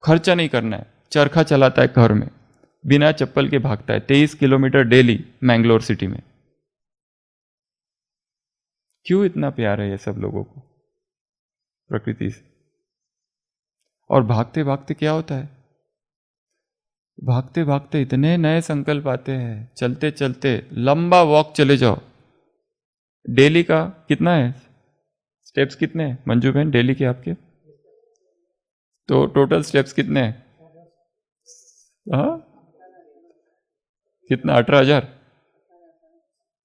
[SPEAKER 2] खर्चा नहीं करना है। चरखा चलाता है घर में, बिना चप्पल के भागता है 23 किलोमीटर डेली मैंगलोर सिटी में। क्यों इतना प्यार है ये सब लोगों को प्रकृति से? और भागते भागते क्या होता है, भागते भागते इतने नए संकल्प आते हैं। चलते चलते लंबा वॉक चले जाओ। डेली का कितना है स्टेप्स, कितने हैं मंजू बहन डेली के आपके? तो टोटल स्टेप्स कितने हैं? हाँ कितना? 18,000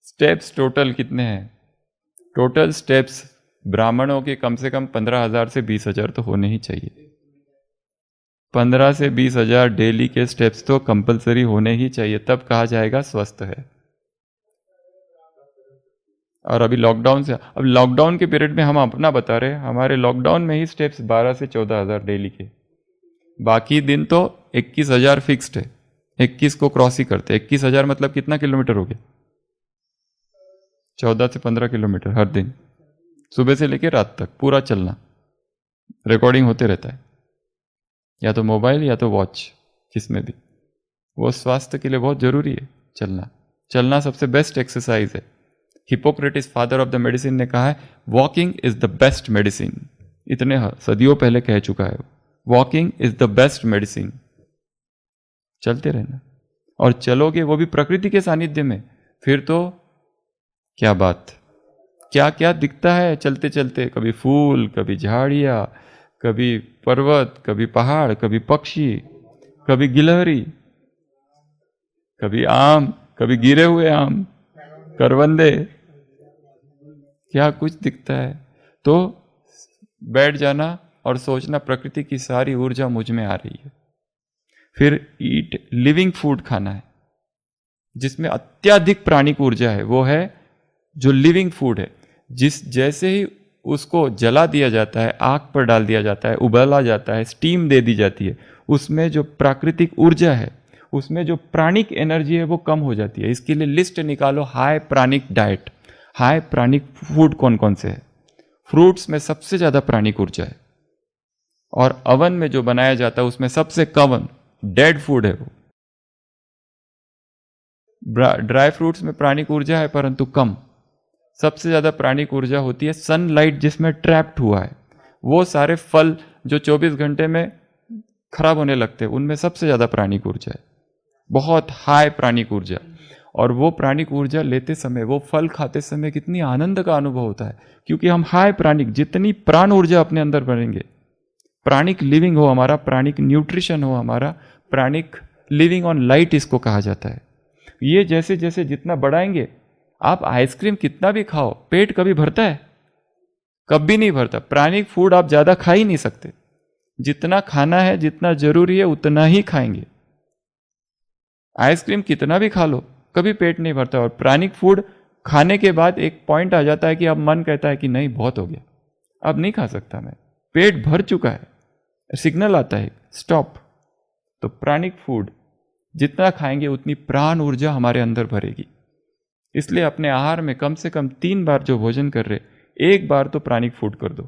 [SPEAKER 2] स्टेप्स टोटल कितने हैं? टोटल स्टेप्स ब्राह्मणों के कम से कम 15,000 से 20,000 तो होने ही चाहिए। 15 से 20 हजार डेली के स्टेप्स तो कंपलसरी होने ही चाहिए, तब कहा जाएगा स्वस्थ है। और अभी लॉकडाउन से, अब लॉकडाउन के पीरियड में हम अपना बता रहे हैं, हमारे लॉकडाउन में ही स्टेप्स 12 से 14 हजार डेली के, बाकी दिन तो 21 हजार फिक्स्ड है, 21 को क्रॉस ही करते। 21 हजार मतलब कितना किलोमीटर हो गया? 14 से 15 किलोमीटर हर दिन, सुबह से लेकर रात तक पूरा चलना, रिकॉर्डिंग होते रहता है, या तो मोबाइल या तो वॉच, किसमें भी। वो स्वास्थ्य के लिए बहुत जरूरी है चलना। चलना सबसे बेस्ट एक्सरसाइज है। Hippocrates father of the medicine ने कहा है walking is the best medicine. इतने सदियों पहले कह चुका है, walking is the best medicine. चलते रहना, और चलोगे वो भी प्रकृति के सानिध्य में, फिर तो क्या बात, क्या क्या दिखता है चलते चलते। कभी फूल, कभी झाड़ियां, कभी पर्वत, कभी पहाड़, कभी पक्षी, कभी गिलहरी, कभी आम, कभी गिरे हुए आम, करवंदे, क्या कुछ दिखता है। तो बैठ जाना और सोचना प्रकृति की सारी ऊर्जा मुझ में आ रही है। फिर ईट लिविंग फूड खाना है जिसमें अत्यधिक प्राणिक ऊर्जा है, वो है जो लिविंग फूड है। जैसे ही उसको जला दिया जाता है, आग पर डाल दिया जाता है, उबाला जाता है, स्टीम दे दी जाती है, उसमें जो प्राकृतिक ऊर्जा है, उसमें जो प्राणिक एनर्जी है वो कम हो जाती है। इसके लिए लिस्ट निकालो, हाई प्राणिक डाइट, हाई प्राणिक फूड कौन कौन से है। फ्रूट्स में सबसे ज्यादा प्राणिक ऊर्जा है, और अवन में जो बनाया जाता है उसमें सबसे कम डेड फूड है वो। ड्राई फ्रूट्स में प्राणिक ऊर्जा है परंतु कम। सबसे ज्यादा प्राणिक ऊर्जा होती है सनलाइट जिसमें ट्रैप्ड हुआ है। वो सारे फल जो 24 घंटे में खराब होने लगते हैं, उनमें सबसे ज्यादा प्राणिक ऊर्जा है, बहुत हाई प्राणिक ऊर्जा। और वो प्राणिक ऊर्जा लेते समय, वो फल खाते समय कितनी आनंद का अनुभव होता है, क्योंकि हम हाई प्राणिक, जितनी प्राण ऊर्जा अपने अंदर भरेंगे, प्राणिक लिविंग हो हमारा, प्राणिक न्यूट्रिशन हो हमारा, प्राणिक लिविंग ऑन लाइट इसको कहा जाता है। ये जैसे जैसे जितना बढ़ाएंगे, आप आइसक्रीम कितना भी खाओ, पेट कभी भरता है? कभी नहीं भरता। प्राणिक फूड आप ज्यादा खा ही नहीं सकते। जितना खाना है, जितना जरूरी है, उतना ही खाएंगे। आइसक्रीम कितना भी खा लो, कभी पेट नहीं भरता। और प्राणिक फूड खाने के बाद एक पॉइंट आ जाता है कि अब मन कहता है कि नहीं, बहुत हो गया, अब नहीं खा सकता मैं, पेट भर चुका है, सिग्नल आता है स्टॉप। तो प्राणिक फूड जितना खाएंगे उतनी प्राण ऊर्जा हमारे अंदर भरेगी। इसलिए अपने आहार में कम से कम 3 बार जो भोजन कर रहे, 1 बार तो प्राणिक फूड कर दो।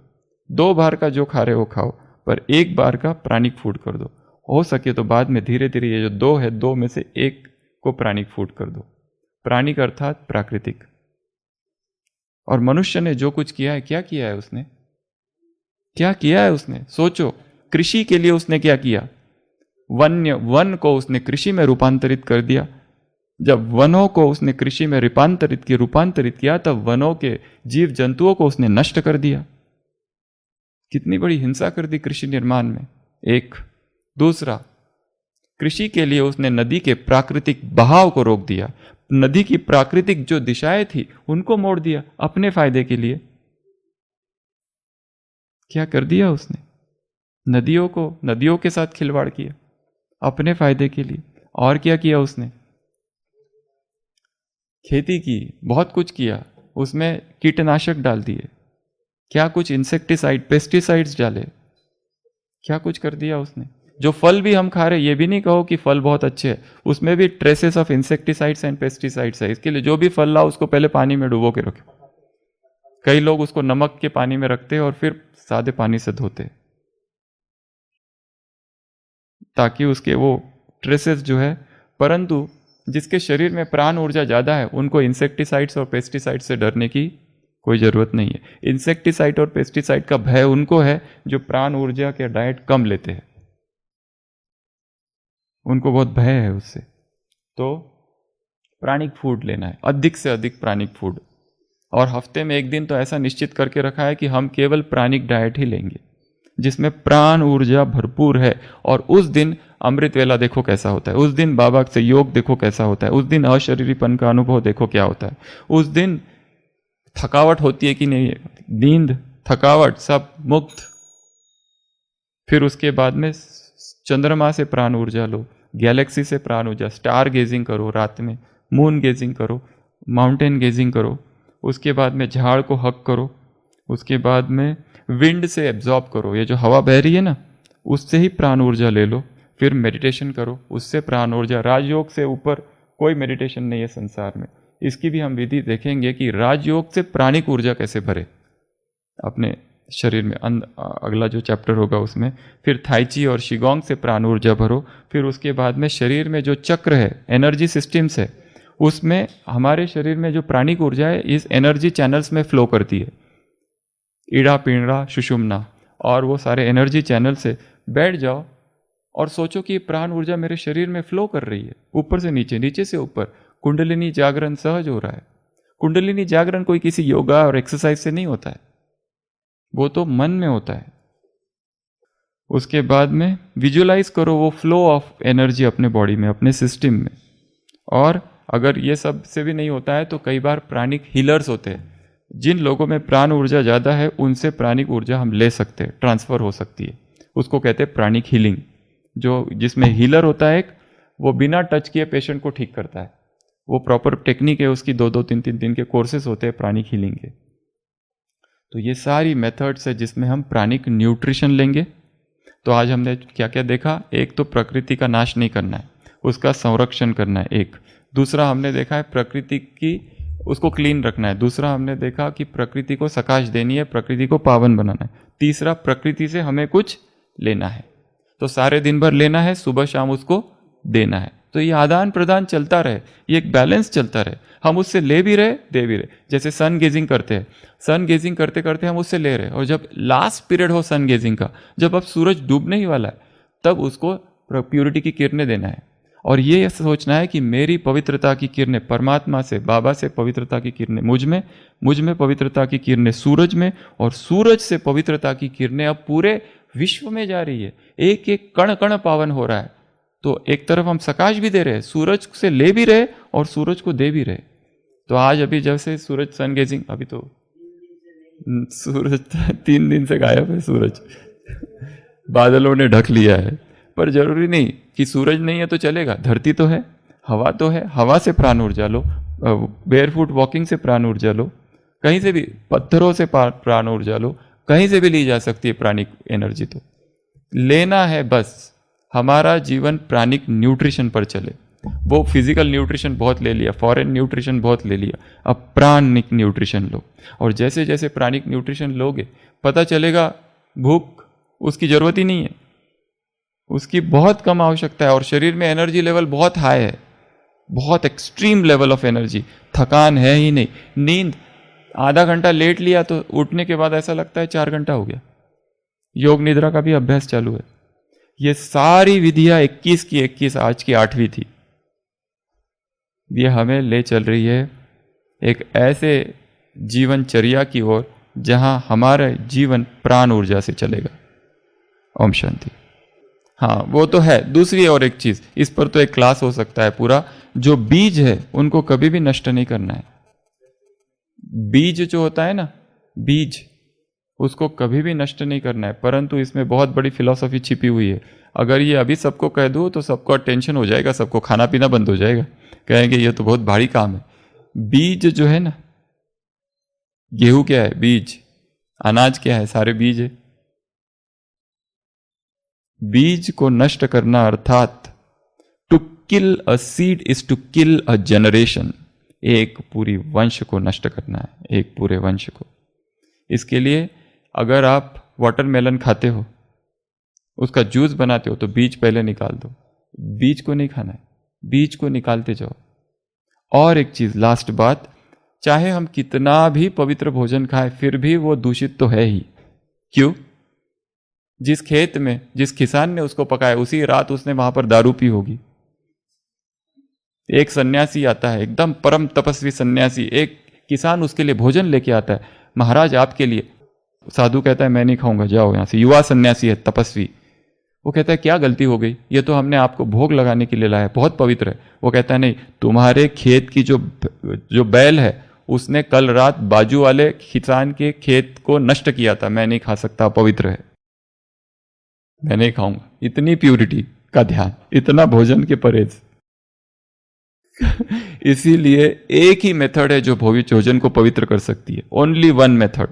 [SPEAKER 2] 2 बार का जो खा रहे हो खाओ, पर 1 बार का प्राणिक फूड कर दो। हो सके तो बाद में धीरे धीरे ये जो 2 है, 2 में से 1 को प्राणिक फूड कर दो। प्राणिक अर्थात प्राकृतिक। और मनुष्य ने जो कुछ किया है, क्या किया है उसने, क्या किया है उसने? सोचो, कृषि के लिए उसने क्या किया? वन को उसने कृषि में रूपांतरित कर दिया। जब वनों को उसने कृषि में रूपांतरित किया, तब वनों के जीव जंतुओं को उसने नष्ट कर दिया। कितनी बड़ी हिंसा कर दी कृषि निर्माण में। एक दूसरा, कृषि के लिए उसने नदी के प्राकृतिक बहाव को रोक दिया। नदी की प्राकृतिक जो दिशाएं थी उनको मोड़ दिया अपने फायदे के लिए। क्या कर दिया उसने? नदियों के साथ खिलवाड़ किया अपने फायदे के लिए। और क्या किया उसने? खेती की, बहुत कुछ किया, उसमें कीटनाशक डाल दिए, क्या कुछ इंसेक्टिसाइड, पेस्टिसाइड्स डाले, क्या कुछ कर दिया उसने। जो फल भी हम खा रहे, ये भी नहीं कहो कि फल बहुत अच्छे हैं, उसमें भी traces of insecticides and pesticides है। इसके लिए जो भी फल लाओ उसको पहले पानी में डुबो के रखो। कई लोग उसको नमक के पानी में रखते हैं और फिर सादे पानी से धोते, ताकि उसके वो ट्रेसेस जो है। परंतु जिसके शरीर में प्राण ऊर्जा ज्यादा है, उनको इंसेक्टिसाइड्स और पेस्टिसाइड्स से डरने की कोई जरूरत नहीं है। इंसेक्टिसाइड और पेस्टिसाइड का भय उनको है जो प्राण ऊर्जा के डाइट कम लेते हैं, उनको बहुत भय है उससे। तो प्राणिक फूड लेना है, अधिक से अधिक प्राणिक फूड। और हफ्ते में 1 दिन तो ऐसा निश्चित करके रखा है कि हम केवल प्राणिक डाइट ही लेंगे, जिसमें प्राण ऊर्जा भरपूर है। और उस दिन अमृत वेला देखो कैसा होता है, उस दिन बाबा से योग देखो कैसा होता है, उस दिन अशरीरीपन का अनुभव देखो क्या होता है, उस दिन थकावट होती है कि नहीं, नींद, थकावट सब मुक्त। फिर उसके बाद में चंद्रमा से प्राण ऊर्जा लो, गैलेक्सी से प्राण ऊर्जा, स्टार गेजिंग करो रात में, मून गेजिंग करो, माउंटेन गेजिंग करो, उसके बाद में झाड़ को हक करो, उसके बाद में विंड से एब्जॉर्ब करो, ये जो हवा बह रही है ना उससे ही प्राण ऊर्जा ले लो, फिर मेडिटेशन करो, उससे प्राण ऊर्जा। राजयोग से ऊपर कोई मेडिटेशन नहीं है संसार में। इसकी भी हम विधि देखेंगे कि राजयोग से प्राणिक ऊर्जा कैसे भरे अपने शरीर में, अगला जो चैप्टर होगा उसमें। फिर थाईची और शिगोंग से प्राण ऊर्जा भरो। फिर उसके बाद में शरीर में जो चक्र है, एनर्जी सिस्टम्स है, उसमें हमारे शरीर में जो प्राणिक ऊर्जा है इस एनर्जी चैनल्स में फ्लो करती है, ईड़ा पिंडा सुषुम्ना, और वो सारे एनर्जी चैनल से बैठ जाओ और सोचो कि प्राण ऊर्जा मेरे शरीर में फ्लो कर रही है, ऊपर से नीचे, नीचे से ऊपर। कुंडलिनी जागरण सहज हो रहा है। कुंडलिनी जागरण कोई किसी योगा और एक्सरसाइज से नहीं होता है, वो तो मन में होता है। उसके बाद में विजुअलाइज करो वो फ्लो ऑफ एनर्जी अपने बॉडी में, अपने सिस्टम में। और अगर ये सब से भी नहीं होता है तो कई बार प्राणिक हीलर्स होते हैं, जिन लोगों में प्राण ऊर्जा ज़्यादा है उनसे प्राणिक ऊर्जा हम ले सकते हैं, ट्रांसफ़र हो सकती है, उसको कहते हैं प्राणिक हीलिंग। जो जिसमें हीलर होता है एक, वो बिना टच किए पेशेंट को ठीक करता है, वो प्रॉपर टेक्निक है उसकी, 2-2 3-3 दिन के कोर्सेज होते हैं प्राणिक हीलिंग के। तो ये सारी मेथड्स है जिसमें हम प्राणिक न्यूट्रिशन लेंगे। तो आज हमने क्या क्या देखा, एक तो प्रकृति का नाश नहीं करना है, उसका संरक्षण करना है एक। दूसरा हमने देखा है प्रकृति की, उसको क्लीन रखना है। दूसरा हमने देखा कि प्रकृति को सकाश देनी है, प्रकृति को पावन बनाना है। तीसरा प्रकृति से हमें कुछ लेना है, तो सारे दिन भर लेना है, सुबह शाम उसको देना है। तो ये आदान प्रदान चलता रहे, ये एक बैलेंस चलता रहे, हम उससे ले भी रहे दे भी रहे। जैसे सन गेजिंग करते हैं, सन गेजिंग करते करते हम उससे ले रहे, और जब लास्ट पीरियड हो सन गेजिंग का, जब अब सूरज डूबने ही वाला है, तब उसको प्योरिटी की किरणें देना है। और ये सोचना है कि मेरी पवित्रता की किरणें परमात्मा से, बाबा से पवित्रता की किरणें मुझ में पवित्रता की किरणें सूरज में, और सूरज से पवित्रता की किरणें अब पूरे विश्व में जा रही है। एक एक कण कण पावन हो रहा है। तो एक तरफ हम सकाश भी दे रहे हैं, सूरज से ले भी रहे और सूरज को दे भी रहे। तो आज अभी जैसे सूरज सन गेजिंग, अभी तो सूरज 3 दिन से गायब है, सूरज बादलों ने ढक लिया है। पर जरूरी नहीं कि सूरज नहीं है तो चलेगा, धरती तो है, हवा तो है, हवा से प्राण ऊर्जा लो, बेयरफुट वॉकिंग से प्राण ऊर्जा लो, कहीं से भी, पत्थरों से प्राण ऊर्जा लो, कहीं से भी ली जा सकती है प्राणिक एनर्जी। तो लेना है बस, हमारा जीवन प्राणिक न्यूट्रिशन पर चले। वो फिजिकल न्यूट्रिशन बहुत ले लिया, फॉरेन न्यूट्रिशन बहुत ले लिया, अब प्राणिक न्यूट्रिशन लो। और जैसे जैसे प्राणिक न्यूट्रिशन लोगे पता चलेगा भूख उसकी जरूरत ही नहीं है, उसकी बहुत कम आवश्यकता है, और शरीर में एनर्जी लेवल बहुत हाई है, बहुत एक्सट्रीम लेवल ऑफ एनर्जी, थकान है ही नहीं। नींद आधा घंटा लेट लिया तो उठने के बाद ऐसा लगता है 4 घंटा हो गया। योग निद्रा का भी अभ्यास चालू है। ये सारी विधियां 21 की 21 आज की 8वीं थी। ये हमें ले चल रही है एक ऐसे जीवनचर्या की ओर जहां हमारा जीवन प्राण ऊर्जा से चलेगा। ओम शांति। हाँ वो तो है। दूसरी और एक चीज, इस पर तो एक क्लास हो सकता है पूरा। जो बीज है उनको कभी भी नष्ट नहीं करना है। बीज जो होता है ना, बीज, उसको कभी भी नष्ट नहीं करना है। परंतु इसमें बहुत बड़ी फिलॉसफी छिपी हुई है। अगर ये अभी सबको कह दूं तो सबको टेंशन हो जाएगा, सबको खाना पीना बंद हो जाएगा, कहेंगे ये तो बहुत भारी काम है। बीज जो है ना, गेहूं क्या है? बीज। अनाज क्या है? सारे बीज है। बीज को नष्ट करना अर्थात to kill a seed is to kill a generation. एक पूरी वंश को नष्ट करना है, एक पूरे वंश को। इसके लिए अगर आप वाटरमेलन खाते हो, उसका जूस बनाते हो, तो बीज पहले निकाल दो। बीज को नहीं खाना है, बीज को निकालते जाओ। और एक चीज, लास्ट बात, चाहे हम कितना भी पवित्र भोजन खाएं फिर भी वो दूषित तो है ही। क्यों? जिस खेत में जिस किसान ने उसको पकाया उसी रात उसने वहां पर दारू पी होगी। एक सन्यासी आता है, एकदम परम तपस्वी सन्यासी, एक किसान उसके लिए भोजन लेके आता है, महाराज आपके लिए। साधु कहता है मैं नहीं खाऊंगा, जाओ यहां से। युवा सन्यासी है, तपस्वी, वो कहता है क्या गलती हो गई, ये तो हमने आपको भोग लगाने के लिए लाया, बहुत पवित्र है। वो कहता है नहीं, तुम्हारे खेत की जो बैल है उसने कल रात बाजू वाले किसान के खेत को नष्ट किया था, मैं नहीं खा सकता, पवित्र है। मैं नहीं खाऊंगा। इतनी प्यूरिटी का ध्यान, इतना भोजन के परहेज। इसीलिए एक ही मेथड है जो भोजन को पवित्र कर सकती है, ओनली वन मेथड।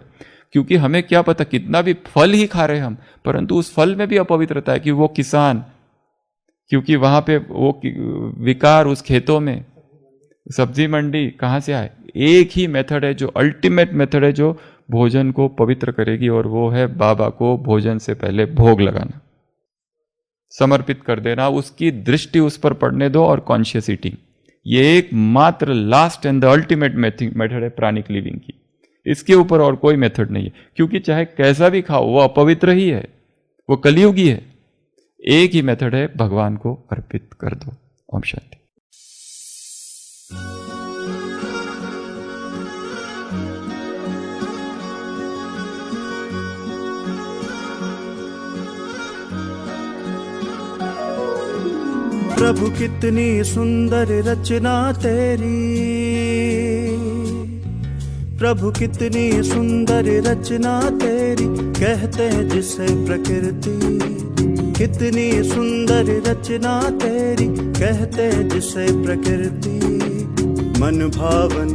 [SPEAKER 2] क्योंकि हमें क्या पता, कितना भी फल ही खा रहे हैं हम, परंतु उस फल में भी अपवित्रता है कि वो किसान, क्योंकि वहां पे वो विकार उस खेतों में, सब्जी मंडी कहां से आए। एक ही मेथड है जो अल्टीमेट मेथड है जो भोजन को पवित्र करेगी, और वो है बाबा को भोजन से पहले भोग लगाना, समर्पित कर देना, उसकी दृष्टि उस पर पड़ने दो, और कॉन्शियस ईटिंग। ये एक मात्र last and the ultimate method है प्राणिक लिविंग की। इसके ऊपर और कोई मेथड नहीं है, क्योंकि चाहे कैसा भी खाओ वो अपवित्र ही है, वो कलियुगी है। एक ही मेथड है, भगवान को अर्पित कर दो। ओम शांति।
[SPEAKER 3] प्रभु कितनी सुंदर रचना तेरी, प्रभु कितनी सुंदर रचना तेरी, कहते हैं जिसे प्रकृति। कितनी सुंदर रचना तेरी, कहते हैं जिसे प्रकृति। मन भावन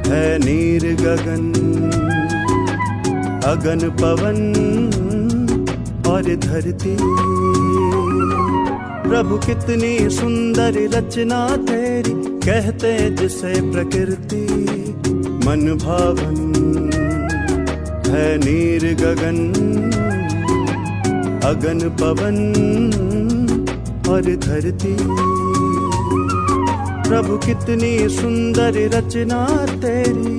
[SPEAKER 3] है नीर गगन, अगन पवन और धरती। प्रभु कितनी सुंदर रचना तेरी, कहते जिसे प्रकृति। मन भावन है नीर गगन, अगन पवन और धरती। प्रभु कितनी सुंदर रचना तेरी।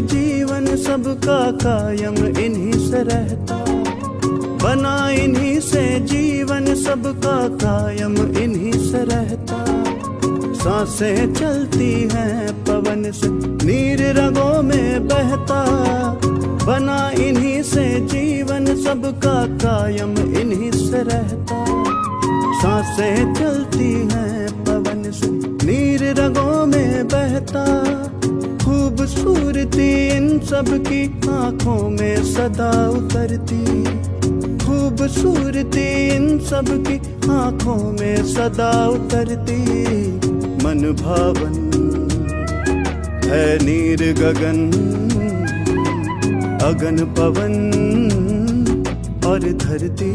[SPEAKER 3] जीवन सबका कायम इन्हीं से रहता, बना इन्हीं से जीवन सबका कायम इन्हीं से रहता। सांसें चलती हैं पवन से, नीर रगों में बहता। बना इन्हीं से जीवन सबका कायम इन्हीं से रहता। सांसें चलती हैं पवन से, नीर रगों में बहता। खूबसूरती इन सब की आंखों में सदा उतरती। खूबसूरती इन सब की आंखों में सदा उतरती। मन भावन है नीर गगन, अगन पवन और धरती।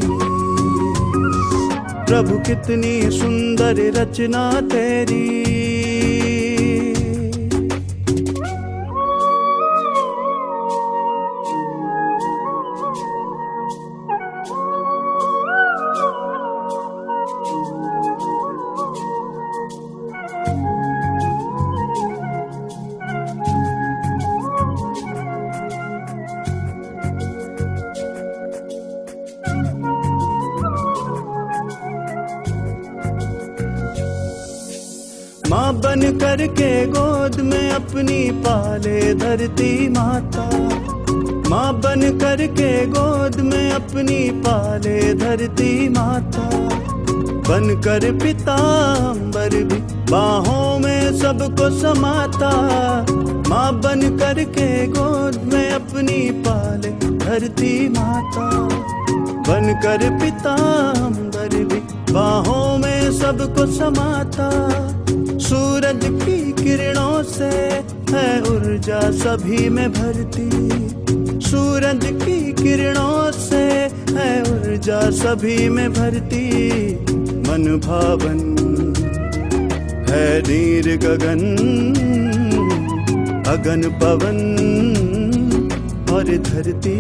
[SPEAKER 3] प्रभु कितनी सुंदर रचना तेरी। माँ बन करके गोद में अपनी पाले धरती माता। माँ बन करके गोद में अपनी पाले धरती माता। बन कर पिता अम्बर भी बाहों में सबको समाता। माँ बन करके गोद में अपनी पाले धरती माता। बन कर पिता अम्बर भी बाहों में सबको समाता। सूरज की किरणों से है ऊर्जा सभी में भरती। सूरज की किरणों से है ऊर्जा सभी में भरती। मन भावन है नीर गगन, अगन पवन और धरती।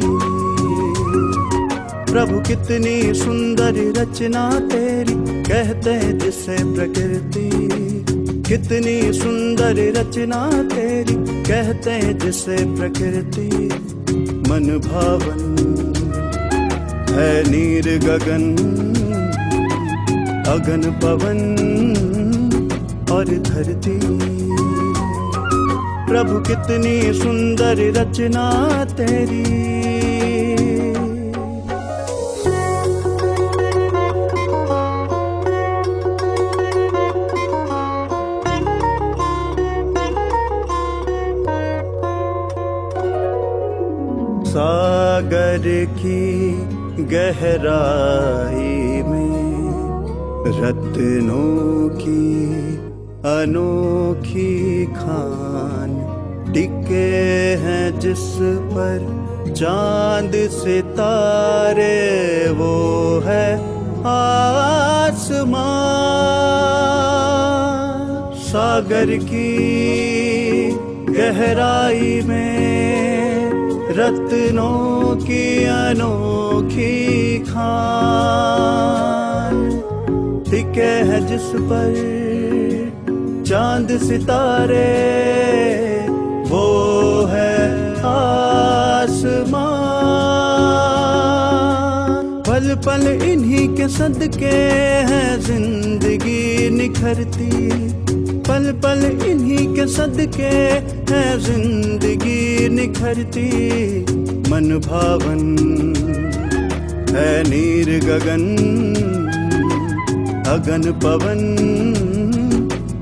[SPEAKER 3] प्रभु कितनी सुंदर रचना तेरी, कहते जिसे प्रकृति। कितनी सुंदर रचना तेरी, कहते हैं जिसे प्रकृति। मन भावन है नीर गगन, अगन पवन और धरती। प्रभु कितनी सुंदर रचना तेरी। सागर की गहराई में रत्नों की अनोखी खान टिके हैं जिस पर चांद सितारे, वो है आसमान। सागर की गहराई में रत्नों की अनोखी खान टिके है जिस पर चांद सितारे, वो है आसमान। पल पल इन्हीं के सदके है जिंदगी निखरती, पल पल इन्हीं के सदके है जिंदगी निखरती। मन भावन है नीर गगन, अगन पवन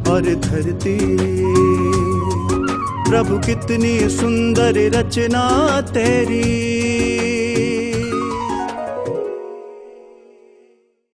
[SPEAKER 3] और धरती। प्रभु कितनी सुंदर रचना तेरी।